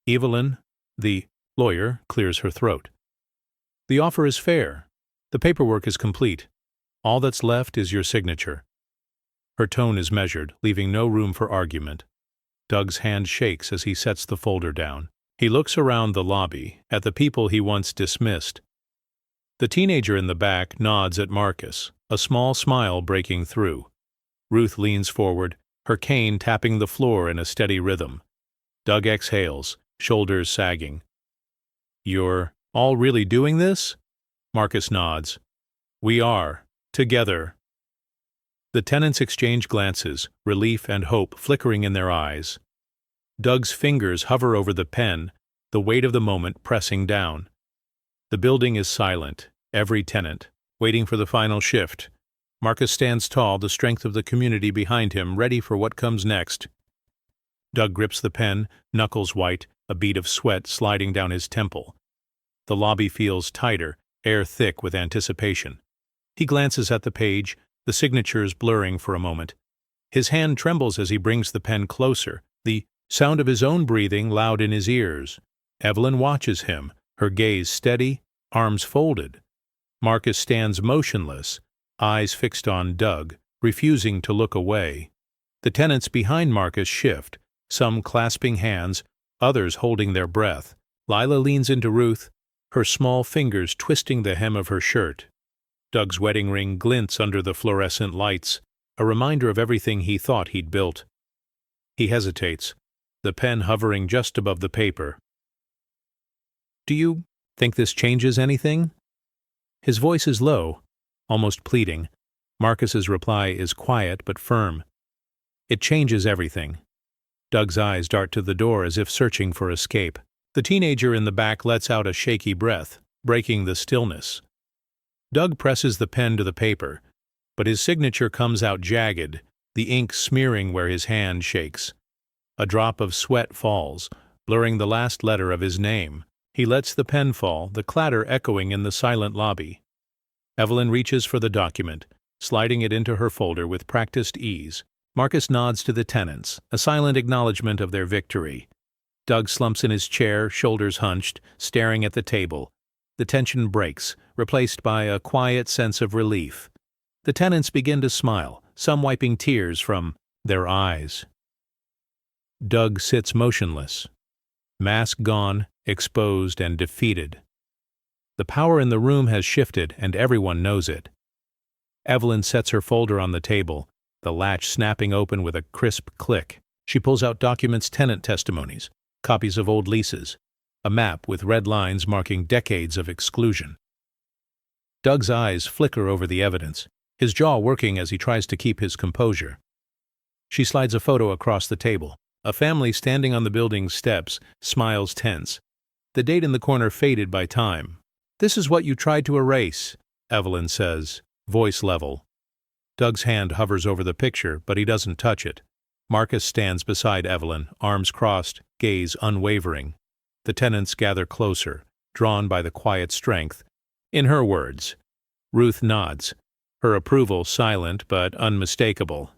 Evelyn, the lawyer, clears her throat. The offer is fair. The paperwork is complete. All that's left is your signature. Her tone is measured, leaving no room for argument. Doug's hand shakes as he sets the folder down. He looks around the lobby, at the people he once dismissed. The teenager in the back nods at Marcus, a small smile breaking through. Ruth leans forward, her cane tapping the floor in a steady rhythm. Doug exhales, shoulders sagging. You're all really doing this? Marcus nods. We are. Together. The tenants exchange glances, relief and hope flickering in their eyes. Doug's fingers hover over the pen, the weight of the moment pressing down. The building is silent, every tenant, waiting for the final shift. Marcus stands tall, the strength of the community behind him, ready for what comes next. Doug grips the pen, knuckles white, a bead of sweat sliding down his temple. The lobby feels tighter, air thick with anticipation. He glances at the page, the signatures blurring for a moment. His hand trembles as he brings the pen closer, the sound of his own breathing loud in his ears. Evelyn watches him, her gaze steady, arms folded. Marcus stands motionless, eyes fixed on Doug, refusing to look away. The tenants behind Marcus shift, some clasping hands, others holding their breath. Lila leans into Ruth, her small fingers twisting the hem of her shirt. Doug's wedding ring glints under the fluorescent lights, a reminder of everything he thought he'd built. He hesitates, the pen hovering just above the paper. Do you think this changes anything? His voice is low, almost pleading. Marcus's reply is quiet but firm. It changes everything. Doug's eyes dart to the door as if searching for escape. The teenager in the back lets out a shaky breath, breaking the stillness. Doug presses the pen to the paper, but his signature comes out jagged, the ink smearing where his hand shakes. A drop of sweat falls, blurring the last letter of his name. He lets the pen fall, the clatter echoing in the silent lobby. Evelyn reaches for the document, sliding it into her folder with practiced ease. Marcus nods to the tenants, a silent acknowledgement of their victory. Doug slumps in his chair, shoulders hunched, staring at the table. The tension breaks, replaced by a quiet sense of relief. The tenants begin to smile, some wiping tears from their eyes. Doug sits motionless. Mask gone, exposed and defeated. The power in the room has shifted, and everyone knows it. Evelyn sets her folder on the table, the latch snapping open with a crisp click. She pulls out documents, tenant testimonies, copies of old leases, a map with red lines marking decades of exclusion. Doug's eyes flicker over the evidence, his jaw working as he tries to keep his composure. She slides a photo across the table. A family standing on the building's steps, smiles tense. The date in the corner faded by time. "This is what you tried to erase," Evelyn says, voice level. Doug's hand hovers over the picture, but he doesn't touch it. Marcus stands beside Evelyn, arms crossed, gaze unwavering. The tenants gather closer, drawn by the quiet strength. In her words, Ruth nods, her approval silent but unmistakable.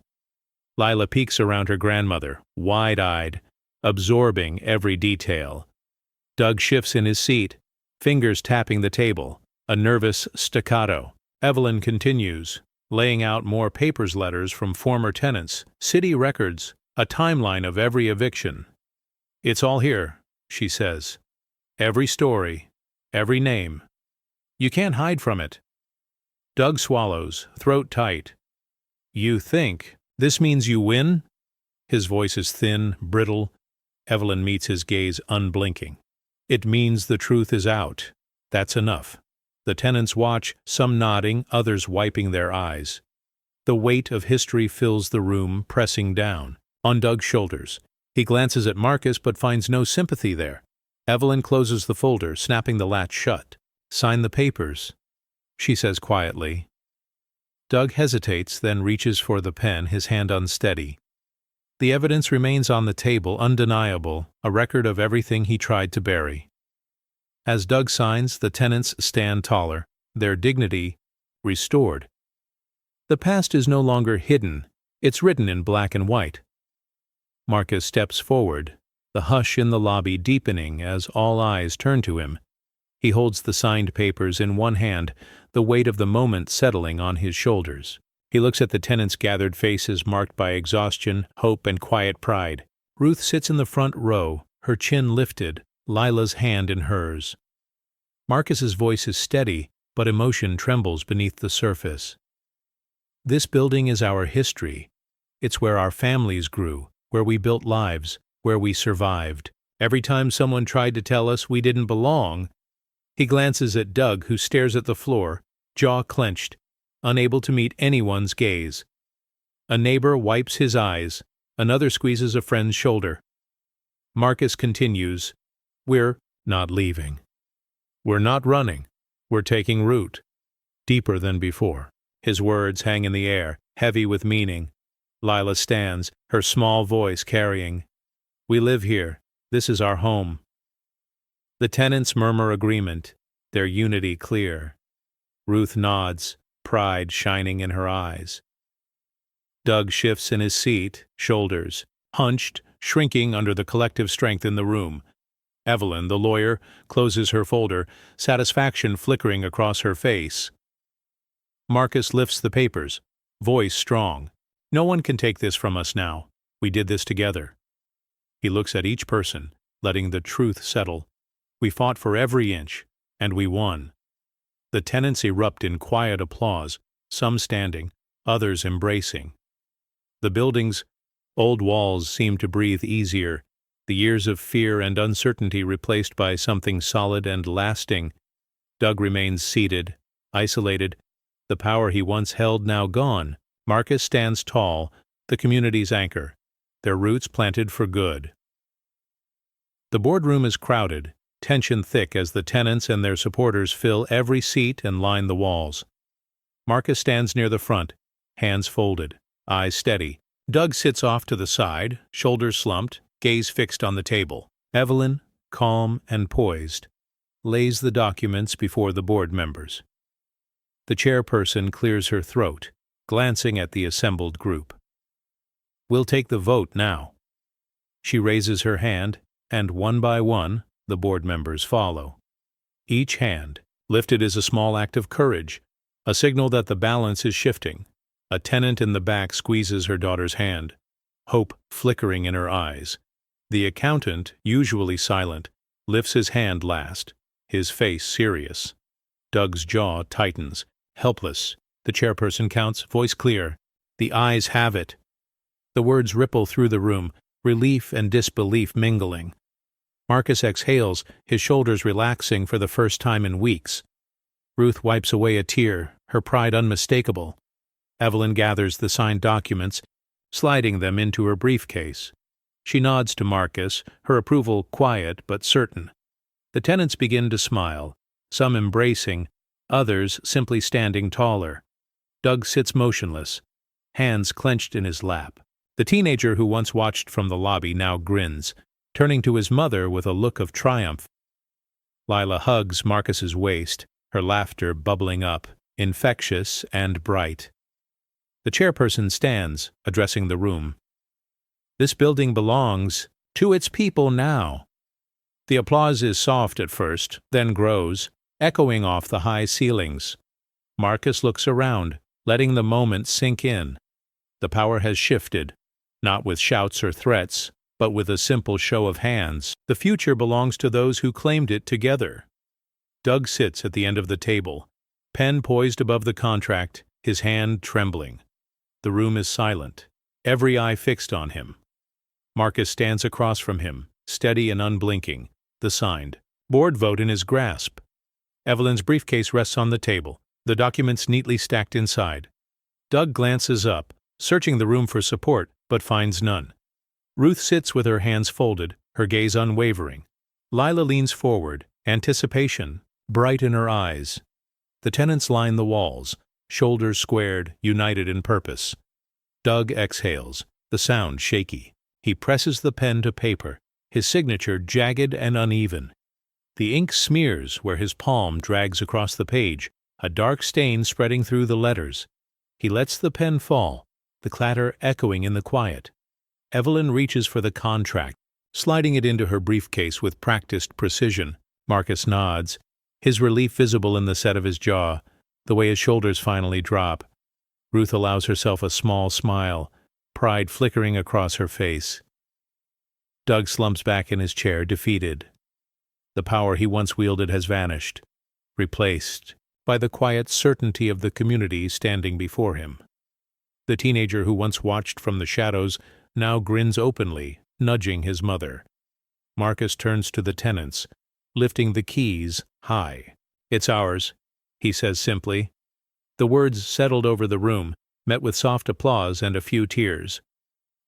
Lila peeks around her grandmother, wide-eyed, absorbing every detail. Doug shifts in his seat, fingers tapping the table, a nervous staccato. Evelyn continues, laying out more papers, letters from former tenants, city records, a timeline of every eviction. "It's all here," she says. "Every story, every name. You can't hide from it." Doug swallows, throat tight. "You think this means you win?" His voice is thin, brittle. Evelyn meets his gaze unblinking. "It means the truth is out. That's enough." The tenants watch, some nodding, others wiping their eyes. The weight of history fills the room, pressing down on Doug's shoulders. He glances at Marcus but finds no sympathy there. Evelyn closes the folder, snapping the latch shut. "Sign the papers," she says quietly. Doug hesitates, then reaches for the pen, his hand unsteady. The evidence remains on the table, undeniable, a record of everything he tried to bury. As Doug signs, the tenants stand taller, their dignity restored. The past is no longer hidden, it's written in black and white. Marcus steps forward, the hush in the lobby deepening as all eyes turn to him. He holds the signed papers in one hand, the weight of the moment settling on his shoulders. He looks at the tenants' gathered faces marked by exhaustion, hope, and quiet pride. Ruth sits in the front row, her chin lifted, Lila's hand in hers. Marcus's voice is steady, but emotion trembles beneath the surface. "This building is our history. It's where our families grew, where we built lives, where we survived. Every time someone tried to tell us we didn't belong..." He glances at Doug, who stares at the floor, jaw clenched, unable to meet anyone's gaze. A neighbor wipes his eyes, another squeezes a friend's shoulder. Marcus continues, "We're not leaving. We're not running. We're taking root. Deeper than before." His words hang in the air, heavy with meaning. Lila stands, her small voice carrying, "We live here. This is our home." The tenants murmur agreement, their unity clear. Ruth nods, pride shining in her eyes. Doug shifts in his seat, shoulders hunched, shrinking under the collective strength in the room. Evelyn, the lawyer, closes her folder, satisfaction flickering across her face. Marcus lifts the papers, voice strong. "No one can take this from us now. We did this together." He looks at each person, letting the truth settle. "We fought for every inch, and we won." The tenants erupt in quiet applause, some standing, others embracing. The building's old walls seem to breathe easier, the years of fear and uncertainty replaced by something solid and lasting. Doug remains seated, isolated, the power he once held now gone. Marcus stands tall, the community's anchor, their roots planted for good. The boardroom is crowded, tension thick as the tenants and their supporters fill every seat and line the walls. Marcus stands near the front, hands folded, eyes steady. Doug sits off to the side, shoulders slumped, gaze fixed on the table. Evelyn, calm and poised, lays the documents before the board members. The chairperson clears her throat, glancing at the assembled group. "We'll take the vote now." She raises her hand, and one by one, the board members follow. Each hand, lifted, is a small act of courage, a signal that the balance is shifting. A tenant in the back squeezes her daughter's hand, hope flickering in her eyes. The accountant, usually silent, lifts his hand last, his face serious. Doug's jaw tightens, helpless. The chairperson counts, voice clear. The ayes have it. The words ripple through the room, relief and disbelief mingling. Marcus exhales, his shoulders relaxing for the first time in weeks. Ruth wipes away a tear, her pride unmistakable. Evelyn gathers the signed documents, sliding them into her briefcase. She nods to Marcus, her approval quiet but certain. The tenants begin to smile, some embracing, others simply standing taller. Doug sits motionless, hands clenched in his lap. The teenager who once watched from the lobby now grins, turning to his mother with a look of triumph. Lila hugs Marcus's waist, her laughter bubbling up, infectious and bright. The chairperson stands, addressing the room. This building belongs to its people now. The applause is soft at first, then grows, echoing off the high ceilings. Marcus looks around, letting the moment sink in. The power has shifted, not with shouts or threats, but with a simple show of hands. The future belongs to those who claimed it together. Doug sits at the end of the table, pen poised above the contract, his hand trembling. The room is silent, every eye fixed on him. Marcus stands across from him, steady and unblinking, the signed board vote in his grasp. Evelyn's briefcase rests on the table, the documents neatly stacked inside. Doug glances up, searching the room for support, but finds none. Ruth sits with her hands folded, her gaze unwavering. Lila leans forward, anticipation bright in her eyes. The tenants line the walls, shoulders squared, united in purpose. Doug exhales, the sound shaky. He presses the pen to paper, his signature jagged and uneven. The ink smears where his palm drags across the page, a dark stain spreading through the letters. He lets the pen fall, the clatter echoing in the quiet. Evelyn reaches for the contract, sliding it into her briefcase with practiced precision. Marcus nods, his relief visible in the set of his jaw, the way his shoulders finally drop. Ruth allows herself a small smile, pride flickering across her face. Doug slumps back in his chair, defeated. The power he once wielded has vanished, replaced by the quiet certainty of the community standing before him. The teenager who once watched from the shadows now grins openly, nudging his mother. Marcus turns to the tenants, lifting the keys high. "It's ours," he says simply. The words settled over the room, met with soft applause and a few tears.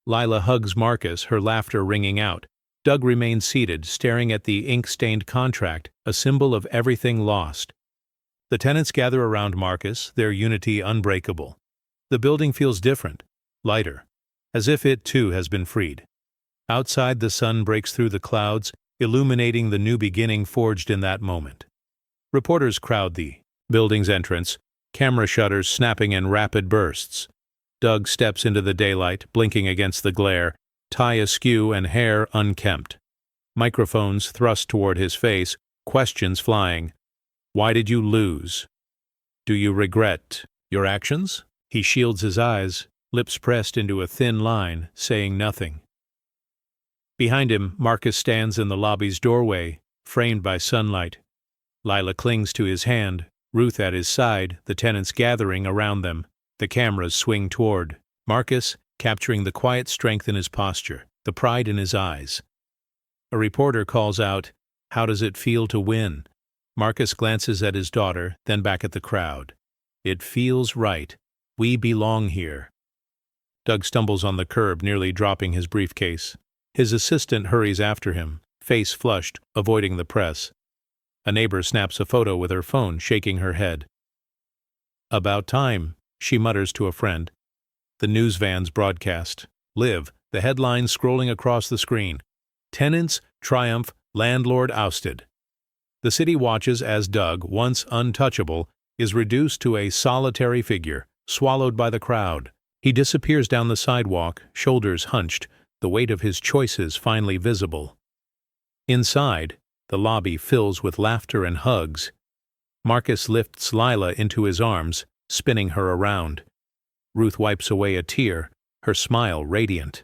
Lila hugs Marcus, her laughter ringing out. Doug remains seated, staring at the ink-stained contract, a symbol of everything lost. The tenants gather around Marcus, their unity unbreakable. The building feels different, lighter, as if it too has been freed. Outside, the sun breaks through the clouds, illuminating the new beginning forged in that moment. Reporters crowd the building's entrance, camera shutters snapping in rapid bursts. Doug steps into the daylight, blinking against the glare, tie askew and hair unkempt. Microphones thrust toward his face, questions flying. "Why did you lose? Do you regret your actions?" He shields his eyes, lips pressed into a thin line, saying nothing. Behind him, Marcus stands in the lobby's doorway, framed by sunlight. Lila clings to his hand, Ruth at his side, the tenants gathering around them. The cameras swing toward Marcus, capturing the quiet strength in his posture, the pride in his eyes. A reporter calls out, "How does it feel to win?" Marcus glances at his daughter, then back at the crowd. "It feels right. We belong here." Doug stumbles on the curb, nearly dropping his briefcase. His assistant hurries after him, face flushed, avoiding the press. A neighbor snaps a photo with her phone, shaking her head. "About time," she mutters to a friend. The news vans broadcast. Live, the headline scrolling across the screen. "Tenants triumph, landlord ousted." The city watches as Doug, once untouchable, is reduced to a solitary figure, swallowed by the crowd. He disappears down the sidewalk, shoulders hunched, the weight of his choices finally visible. Inside, the lobby fills with laughter and hugs. Marcus lifts Lila into his arms, spinning her around. Ruth wipes away a tear, her smile radiant.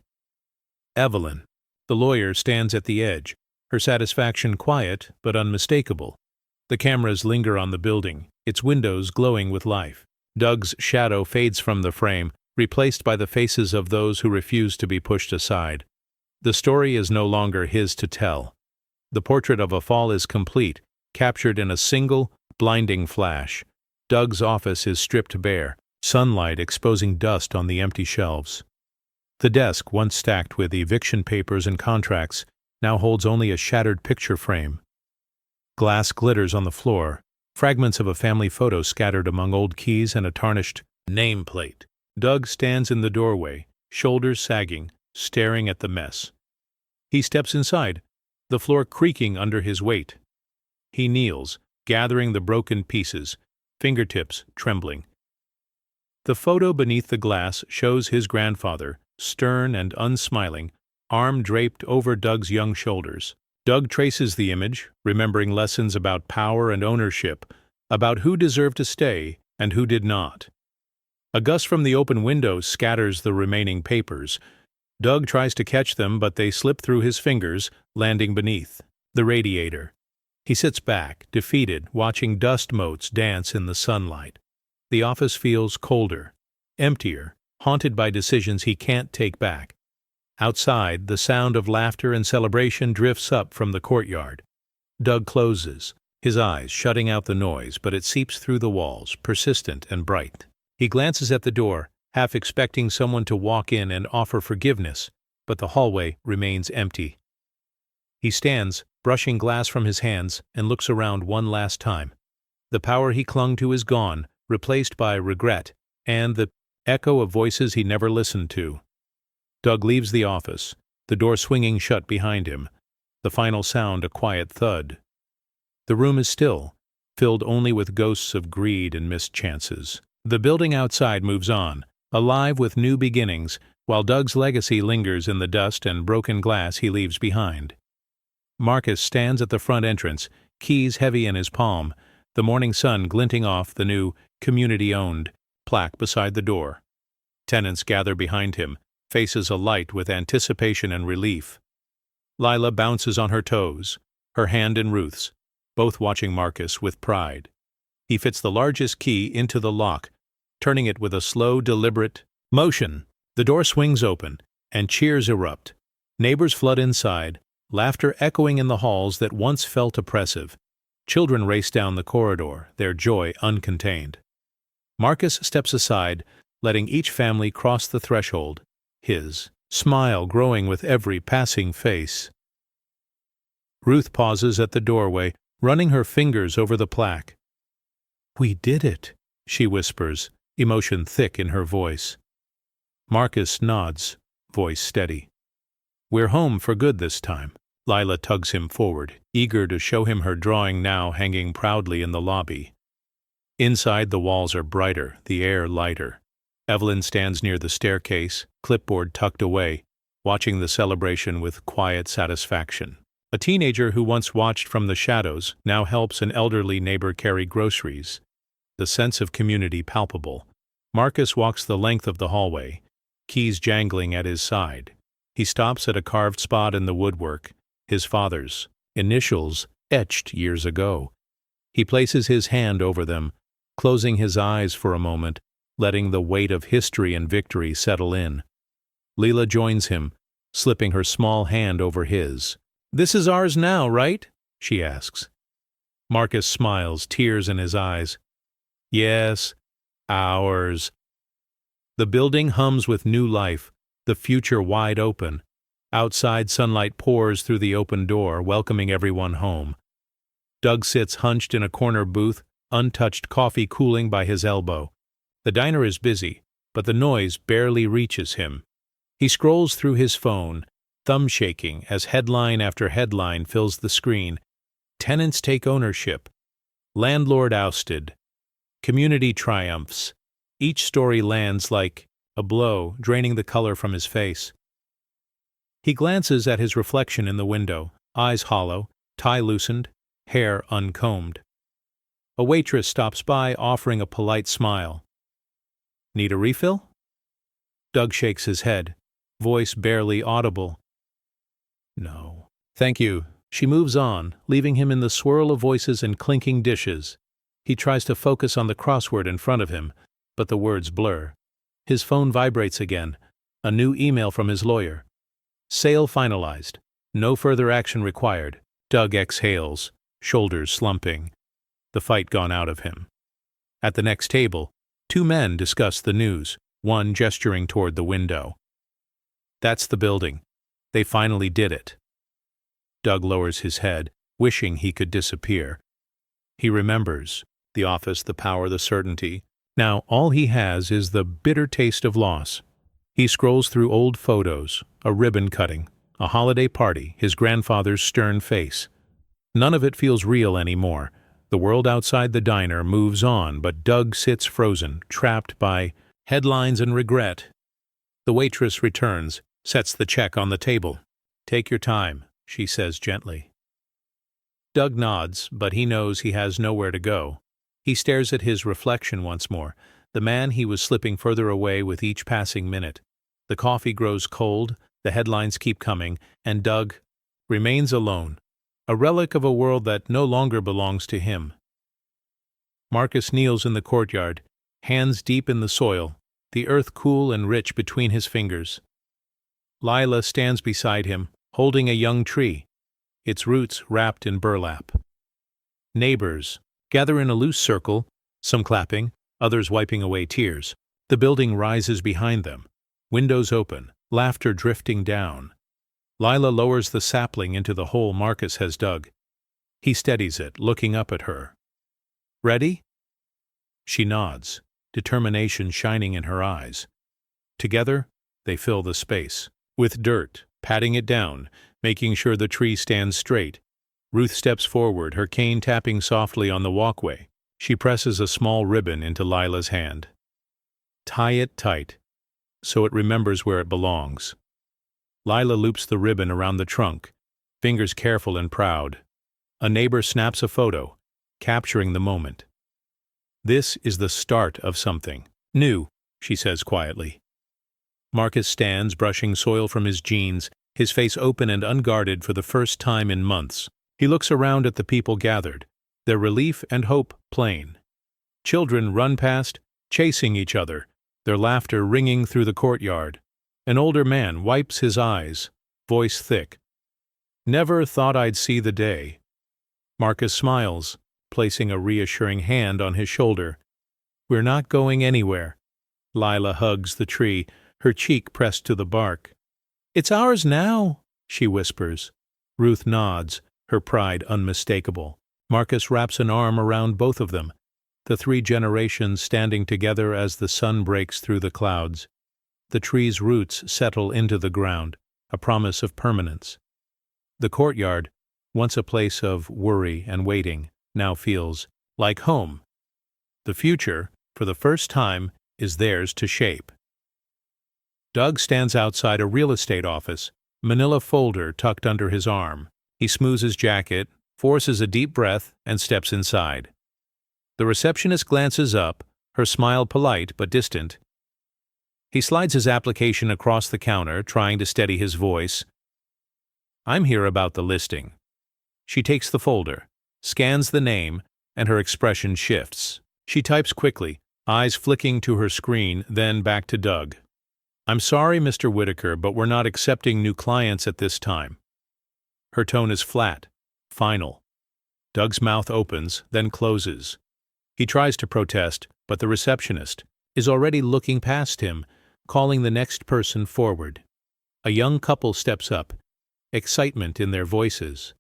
Evelyn, the lawyer, stands at the edge, her satisfaction quiet but unmistakable. The cameras linger on the building, its windows glowing with life. Doug's shadow fades from the frame, replaced by the faces of those who refuse to be pushed aside. The story is no longer his to tell. The portrait of a fall is complete, captured in a single, blinding flash. Doug's office is stripped bare, sunlight exposing dust on the empty shelves. The desk, once stacked with eviction papers and contracts, now holds only a shattered picture frame. Glass glitters on the floor, fragments of a family photo scattered among old keys and a tarnished nameplate. Doug stands in the doorway, shoulders sagging, staring at the mess. He steps inside, the floor creaking under his weight. He kneels, gathering the broken pieces, fingertips trembling. The photo beneath the glass shows his grandfather, stern and unsmiling, arm draped over Doug's young shoulders. Doug traces the image, remembering lessons about power and ownership, about who deserved to stay and who did not. A gust from the open window scatters the remaining papers. Doug tries to catch them, but they slip through his fingers, landing beneath the radiator. He sits back, defeated, watching dust motes dance in the sunlight. The office feels colder, emptier, haunted by decisions he can't take back. Outside, the sound of laughter and celebration drifts up from the courtyard. Doug closes, his eyes shutting out the noise, but it seeps through the walls, persistent and bright. He glances at the door, half expecting someone to walk in and offer forgiveness, but the hallway remains empty. He stands, brushing glass from his hands, and looks around one last time. The power he clung to is gone, replaced by regret and the echo of voices he never listened to. Doug leaves the office, the door swinging shut behind him, the final sound a quiet thud. The room is still, filled only with ghosts of greed and missed chances. The building outside moves on, alive with new beginnings, while Doug's legacy lingers in the dust and broken glass he leaves behind. Marcus stands at the front entrance, keys heavy in his palm, the morning sun glinting off the new community-owned plaque beside the door. Tenants gather behind him, faces alight with anticipation and relief. Lila bounces on her toes, her hand in Ruth's, both watching Marcus with pride. He fits the largest key into the lock, turning it with a slow, deliberate motion. The door swings open, and cheers erupt. Neighbors flood inside, laughter echoing in the halls that once felt oppressive. Children race down the corridor, their joy uncontained. Marcus steps aside, letting each family cross the threshold, his smile growing with every passing face. Ruth pauses at the doorway, running her fingers over the plaque. "We did it," she whispers, emotion thick in her voice. Marcus nods, voice steady. "We're home for good this time." Lila tugs him forward, eager to show him her drawing now hanging proudly in the lobby. Inside, the walls are brighter, the air lighter. Evelyn stands near the staircase, clipboard tucked away, watching the celebration with quiet satisfaction. A teenager who once watched from the shadows now helps an elderly neighbor carry groceries. The sense of community palpable. Marcus walks the length of the hallway, keys jangling at his side. He stops at a carved spot in the woodwork, his father's, initials etched years ago. He places his hand over them, closing his eyes for a moment, letting the weight of history and victory settle in. Lila joins him, slipping her small hand over his. "This is ours now, right?" she asks. Marcus smiles, tears in his eyes. "Yes, ours." The building hums with new life, the future wide open. Outside, sunlight pours through the open door, welcoming everyone home. Doug sits hunched in a corner booth, untouched coffee cooling by his elbow. The diner is busy, but the noise barely reaches him. He scrolls through his phone, thumb shaking as headline after headline fills the screen. Tenants take ownership. Landlord ousted. Community triumphs. Each story lands like a blow, draining the color from his face. He glances at his reflection in the window, eyes hollow, tie loosened, hair uncombed. A waitress stops by, offering a polite smile. "Need a refill?" Doug shakes his head, voice barely audible. "No, thank you," She moves on, leaving him in the swirl of voices and clinking dishes. He tries to focus on the crossword in front of him, but the words blur. His phone vibrates again. A new email from his lawyer. Sale finalized. No further action required. Doug exhales, shoulders slumping. The fight gone out of him. At the next table, two men discuss the news, one gesturing toward the window. That's the building. They finally did it. Doug lowers his head, wishing he could disappear. He remembers the office, the power, the certainty. Now all he has is the bitter taste of loss. He scrolls through old photos, a ribbon cutting, a holiday party, his grandfather's stern face. None of it feels real anymore. The world outside the diner moves on, but Doug sits frozen, trapped by headlines and regret. The waitress returns, sets the check on the table. "Take your time," she says gently. Doug nods, but he knows he has nowhere to go. He stares at his reflection once more, the man he was slipping further away with each passing minute. The coffee grows cold, the headlines keep coming, and Doug remains alone, a relic of a world that no longer belongs to him. Marcus kneels in the courtyard, hands deep in the soil, the earth cool and rich between his fingers. Lila stands beside him, holding a young tree, its roots wrapped in burlap. Neighbors gather in a loose circle, some clapping, others wiping away tears. The building rises behind them, windows open, laughter drifting down. Lila lowers the sapling into the hole Marcus has dug. He steadies it, looking up at her. "Ready?" She nods, determination shining in her eyes. Together, they fill the space, with dirt, patting it down, making sure the tree stands straight. Ruth steps forward, her cane tapping softly on the walkway. She presses a small ribbon into Lila's hand. "Tie it tight, so it remembers where it belongs." Lila loops the ribbon around the trunk, fingers careful and proud. A neighbor snaps a photo, capturing the moment. "This is the start of something new," she says quietly. Marcus stands, brushing soil from his jeans, his face open and unguarded for the first time in months. He looks around at the people gathered, their relief and hope plain. Children run past, chasing each other, their laughter ringing through the courtyard. An older man wipes his eyes, voice thick. "Never thought I'd see the day." Marcus smiles, placing a reassuring hand on his shoulder. "We're not going anywhere." Lila hugs the tree, her cheek pressed to the bark. "It's ours now," she whispers. Ruth nods, her pride unmistakable. Marcus wraps an arm around both of them, the three generations standing together as the sun breaks through the clouds. The tree's roots settle into the ground, a promise of permanence. The courtyard, once a place of worry and waiting, now feels like home. The future, for the first time, is theirs to shape. Doug stands outside a real estate office, manila folder tucked under his arm. He smooths his jacket, forces a deep breath, and steps inside. The receptionist glances up, her smile polite but distant. He slides his application across the counter, trying to steady his voice. "I'm here about the listing." She takes the folder, scans the name, and her expression shifts. She types quickly, eyes flicking to her screen, then back to Doug. "I'm sorry, Mr. Whitaker, but we're not accepting new clients at this time." Her tone is flat, final. Doug's mouth opens, then closes. He tries to protest, but the receptionist is already looking past him, calling the next person forward. A young couple steps up, excitement in their voices.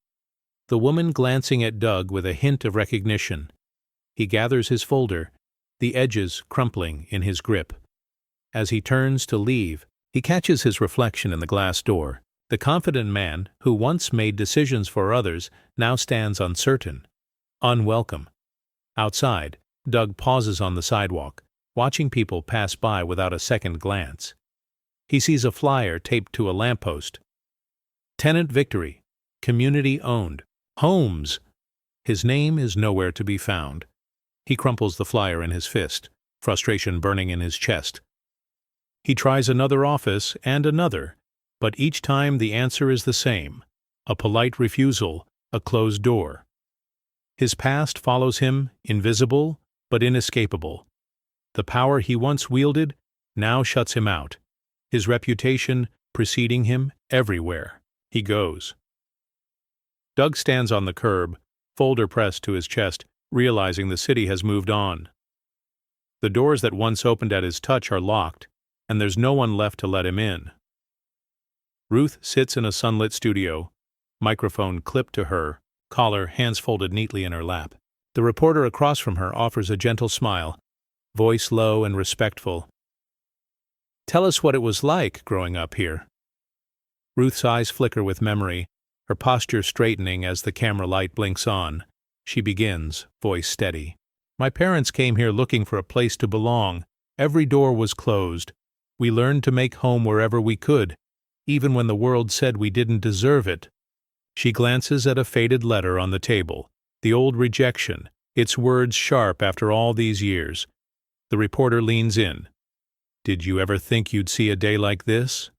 The woman glancing at Doug with a hint of recognition. He gathers his folder, the edges crumpling in his grip. As he turns to leave, he catches his reflection in the glass door. The confident man, who once made decisions for others, now stands uncertain, unwelcome. Outside, Doug pauses on the sidewalk, watching people pass by without a second glance. He sees a flyer taped to a lamppost. "Tenant victory. Community owned. Homes." His name is nowhere to be found. He crumples the flyer in his fist, frustration burning in his chest. He tries another office and another, but each time the answer is the same. a polite refusal, a closed door. His past follows him, invisible but inescapable. The power he once wielded now shuts him out, his reputation preceding him everywhere he goes. Doug stands on the curb, folder pressed to his chest, realizing the city has moved on. The doors that once opened at his touch are locked, and there's no one left to let him in. Ruth sits in a sunlit studio, microphone clipped to her, collar hands folded neatly in her lap. The reporter across from her offers a gentle smile, voice low and respectful. "Tell us what it was like growing up here." Ruth's eyes flicker with memory, her posture straightening as the camera light blinks on. She begins, voice steady. "My parents came here looking for a place to belong. Every door was closed. We learned to make home wherever we could, even when the world said we didn't deserve it." She glances at a faded letter on the table, the old rejection, its words sharp after all these years. The reporter leans in. "Did you ever think you'd see a day like this?"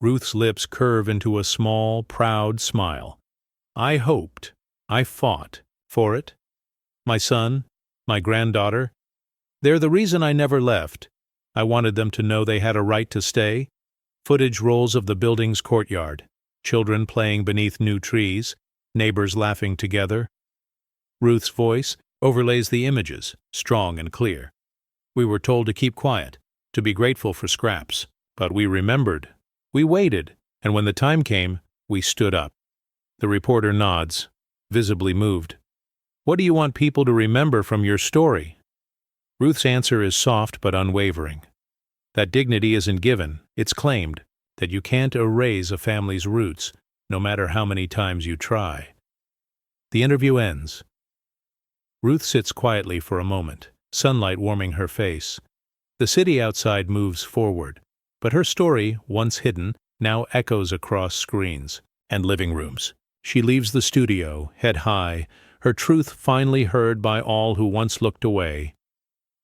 Ruth's lips curve into a small, proud smile. "I hoped, I fought for it. My son, my granddaughter, they're the reason I never left. I wanted them to know they had a right to stay." Footage rolls of the building's courtyard, children playing beneath new trees, neighbors laughing together. Ruth's voice overlays the images, strong and clear. "We were told to keep quiet, to be grateful for scraps, but we remembered. We waited, and when the time came, we stood up." The reporter nods, visibly moved. "What do you want people to remember from your story?" Ruth's answer is soft but unwavering. That dignity isn't given, it's claimed, that you can't erase a family's roots, no matter how many times you try. The interview ends. Ruth sits quietly for a moment, sunlight warming her face. The city outside moves forward, but her story, once hidden, now echoes across screens and living rooms. She leaves the studio, head high, her truth finally heard by all who once looked away.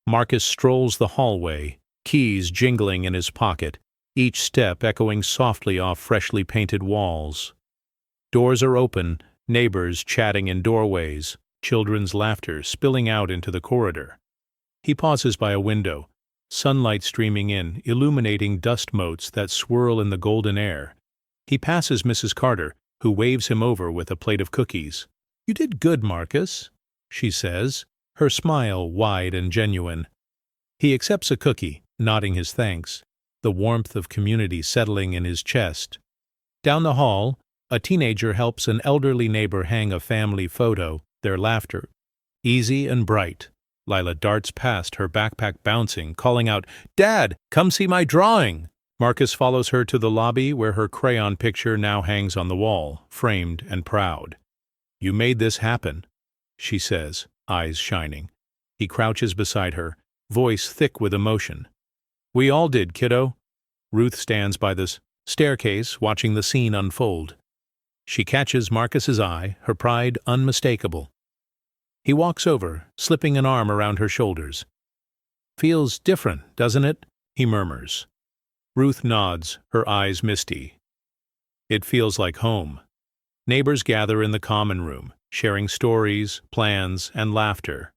Marcus strolls the hallway, keys jingling in his pocket, each step echoing softly off freshly painted walls. Doors are open, neighbors chatting in doorways, children's laughter spilling out into the corridor. He pauses by a window, sunlight streaming in, illuminating dust motes that swirl in the golden air. He passes Mrs. Carter, who waves him over with a plate of cookies. "You did good, Marcus," she says, her smile wide and genuine. He accepts a cookie, nodding his thanks, the warmth of community settling in his chest. Down the hall, a teenager helps an elderly neighbor hang a family photo, their laughter easy and bright. Lila darts past, her backpack bouncing, calling out, "Dad, come see my drawing!" Marcus follows her to the lobby where her crayon picture now hangs on the wall, framed and proud. "You made this happen," she says, eyes shining. He crouches beside her, voice thick with emotion. "We all did, kiddo." Ruth stands by the staircase, watching the scene unfold. She catches Marcus's eye, her pride unmistakable. He walks over, slipping an arm around her shoulders. "Feels different, doesn't it?" he murmurs. Ruth nods, her eyes misty. It feels like home. Neighbors gather in the common room, sharing stories, plans, and laughter.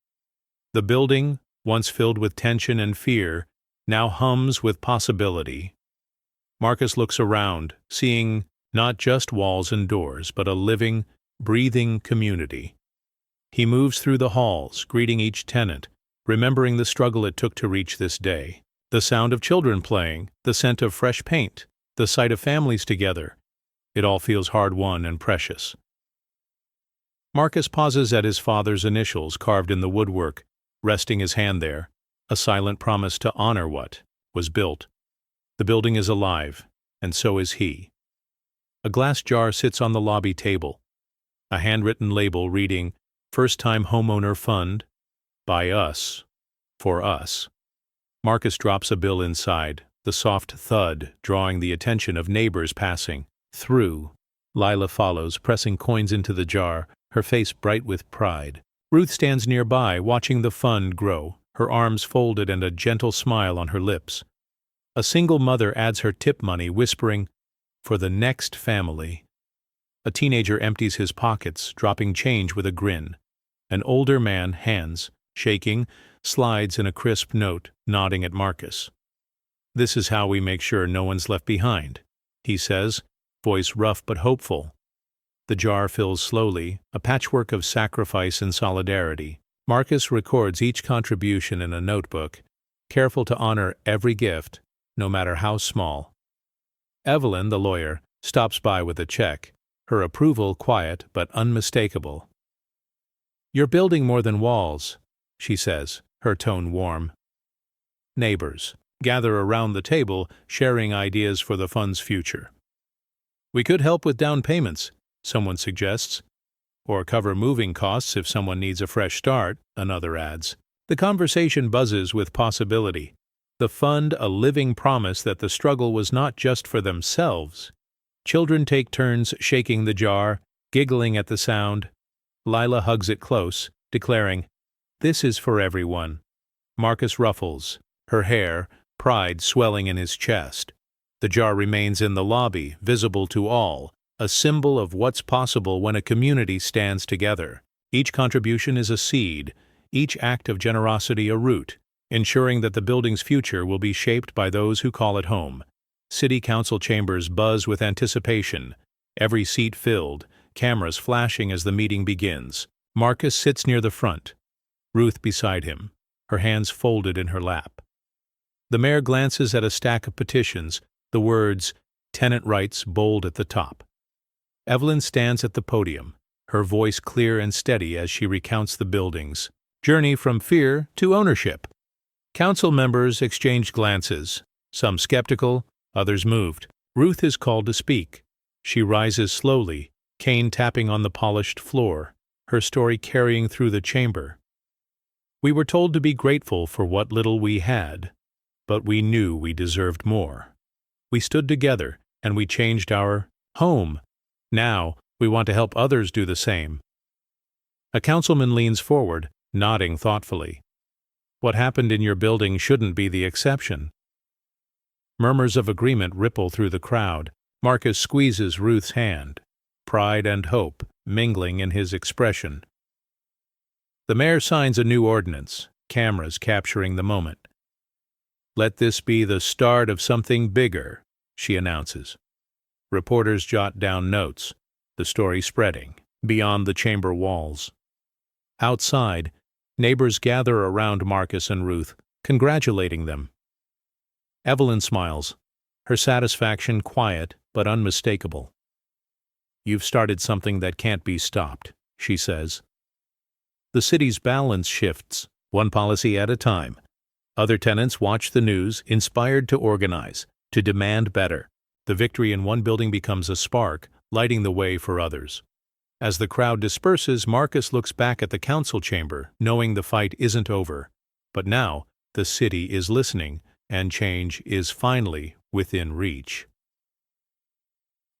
The building, once filled with tension and fear, now hums with possibility. Marcus looks around, seeing not just walls and doors, but a living, breathing community. He moves through the halls, greeting each tenant, remembering the struggle it took to reach this day. The sound of children playing, the scent of fresh paint, the sight of families together. It all feels hard-won and precious. Marcus pauses at his father's initials carved in the woodwork, resting his hand there, a silent promise to honor what was built. The building is alive, and so is he. A glass jar sits on the lobby table, a handwritten label reading, "First-time homeowner fund, by us, for us." Marcus drops a bill inside, the soft thud drawing the attention of neighbors passing through. Lila follows, pressing coins into the jar, her face bright with pride. Ruth stands nearby, watching the fund grow, her arms folded and a gentle smile on her lips. A single mother adds her tip money, whispering, "For the next family." A teenager empties his pockets, dropping change with a grin. An older man, hands shaking, slides in a crisp note, nodding at Marcus. "This is how we make sure no one's left behind," he says, voice rough but hopeful. The jar fills slowly, a patchwork of sacrifice and solidarity. Marcus records each contribution in a notebook, careful to honor every gift, no matter how small. Evelyn, the lawyer, stops by with a check, her approval quiet but unmistakable. "You're building more than walls," she says, her tone warm. Neighbors gather around the table, sharing ideas for the fund's future. "We could help with down payments," someone suggests. "Or cover moving costs if someone needs a fresh start," another adds. The conversation buzzes with possibility. The fund a living promise that the struggle was not just for themselves. Children take turns shaking the jar, giggling at the sound. Lila hugs it close, declaring, "This is for everyone." Marcus ruffles, her hair, pride swelling in his chest. The jar remains in the lobby, visible to all, a symbol of what's possible when a community stands together. Each contribution is a seed, each act of generosity a root, ensuring that the building's future will be shaped by those who call it home. City council chambers buzz with anticipation, every seat filled, cameras flashing as the meeting begins. Marcus sits near the front, Ruth beside him, her hands folded in her lap. The mayor glances at a stack of petitions, the words, "Tenant rights," bold at the top. Evelyn stands at the podium, her voice clear and steady as she recounts the building's journey from fear to ownership. Council members exchange glances, some skeptical, others moved. Ruth is called to speak. She rises slowly, cane tapping on the polished floor, her story carrying through the chamber. "We were told to be grateful for what little we had, but we knew we deserved more. We stood together, and we changed our home. Now, we want to help others do the same." A councilman leans forward, nodding thoughtfully. "What happened in your building shouldn't be the exception." Murmurs of agreement ripple through the crowd. Marcus squeezes Ruth's hand, pride and hope mingling in his expression. The mayor signs a new ordinance, cameras capturing the moment. "Let this be the start of something bigger," she announces. Reporters jot down notes, the story spreading beyond the chamber walls. Outside, neighbors gather around Marcus and Ruth, congratulating them. Evelyn smiles, her satisfaction quiet but unmistakable. "You've started something that can't be stopped," she says. The city's balance shifts, one policy at a time. Other tenants watch the news, inspired to organize, to demand better. The victory in one building becomes a spark, lighting the way for others. As the crowd disperses, Marcus looks back at the council chamber, knowing the fight isn't over. But now, the city is listening, and change is finally within reach.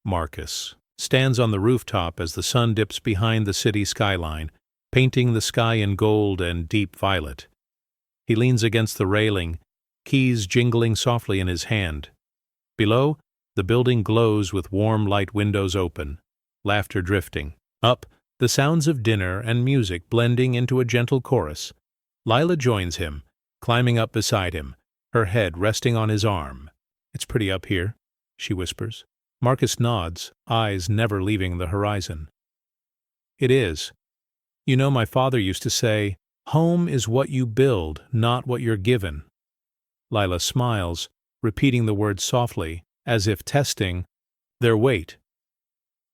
Marcus stands on the rooftop as the sun dips behind the city skyline, painting the sky in gold and deep violet. He leans against the railing, keys jingling softly in his hand. Below, the building glows with warm light, windows open, laughter drifting. Up, the sounds of dinner and music blending into a gentle chorus. Lila joins him, climbing up beside him, her head resting on his arm. "It's pretty up here," she whispers. Marcus nods, eyes never leaving the horizon. "It is. You know, my father used to say, 'Home is what you build, not what you're given.'" Lila smiles, repeating the words softly, as if testing their weight.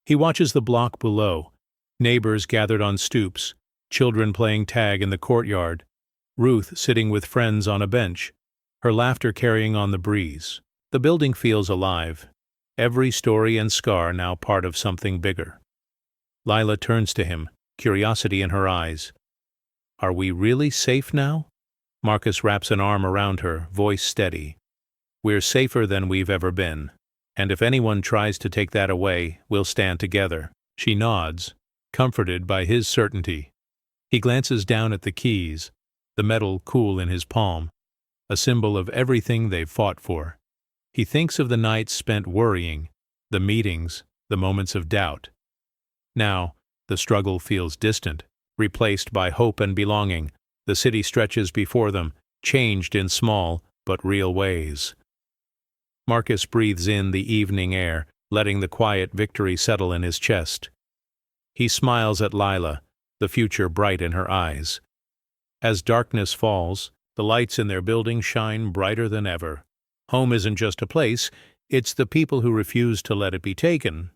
He watches the block below, neighbors gathered on stoops, children playing tag in the courtyard, Ruth sitting with friends on a bench, her laughter carrying on the breeze. The building feels alive, every story and scar now part of something bigger. Lila turns to him, curiosity in her eyes. "Are we really safe now?" Marcus wraps an arm around her, voice steady. "We're safer than we've ever been, and if anyone tries to take that away, we'll stand together." She nods, comforted by his certainty. He glances down at the keys, the metal cool in his palm, a symbol of everything they've fought for. He thinks of the nights spent worrying, the meetings, the moments of doubt. Now, the struggle feels distant, replaced by hope and belonging. The city stretches before them, changed in small but real ways. Marcus breathes in the evening air, letting the quiet victory settle in his chest. He smiles at Lila, the future bright in her eyes. As darkness falls, the lights in their building shine brighter than ever. Home isn't just a place, it's the people who refuse to let it be taken.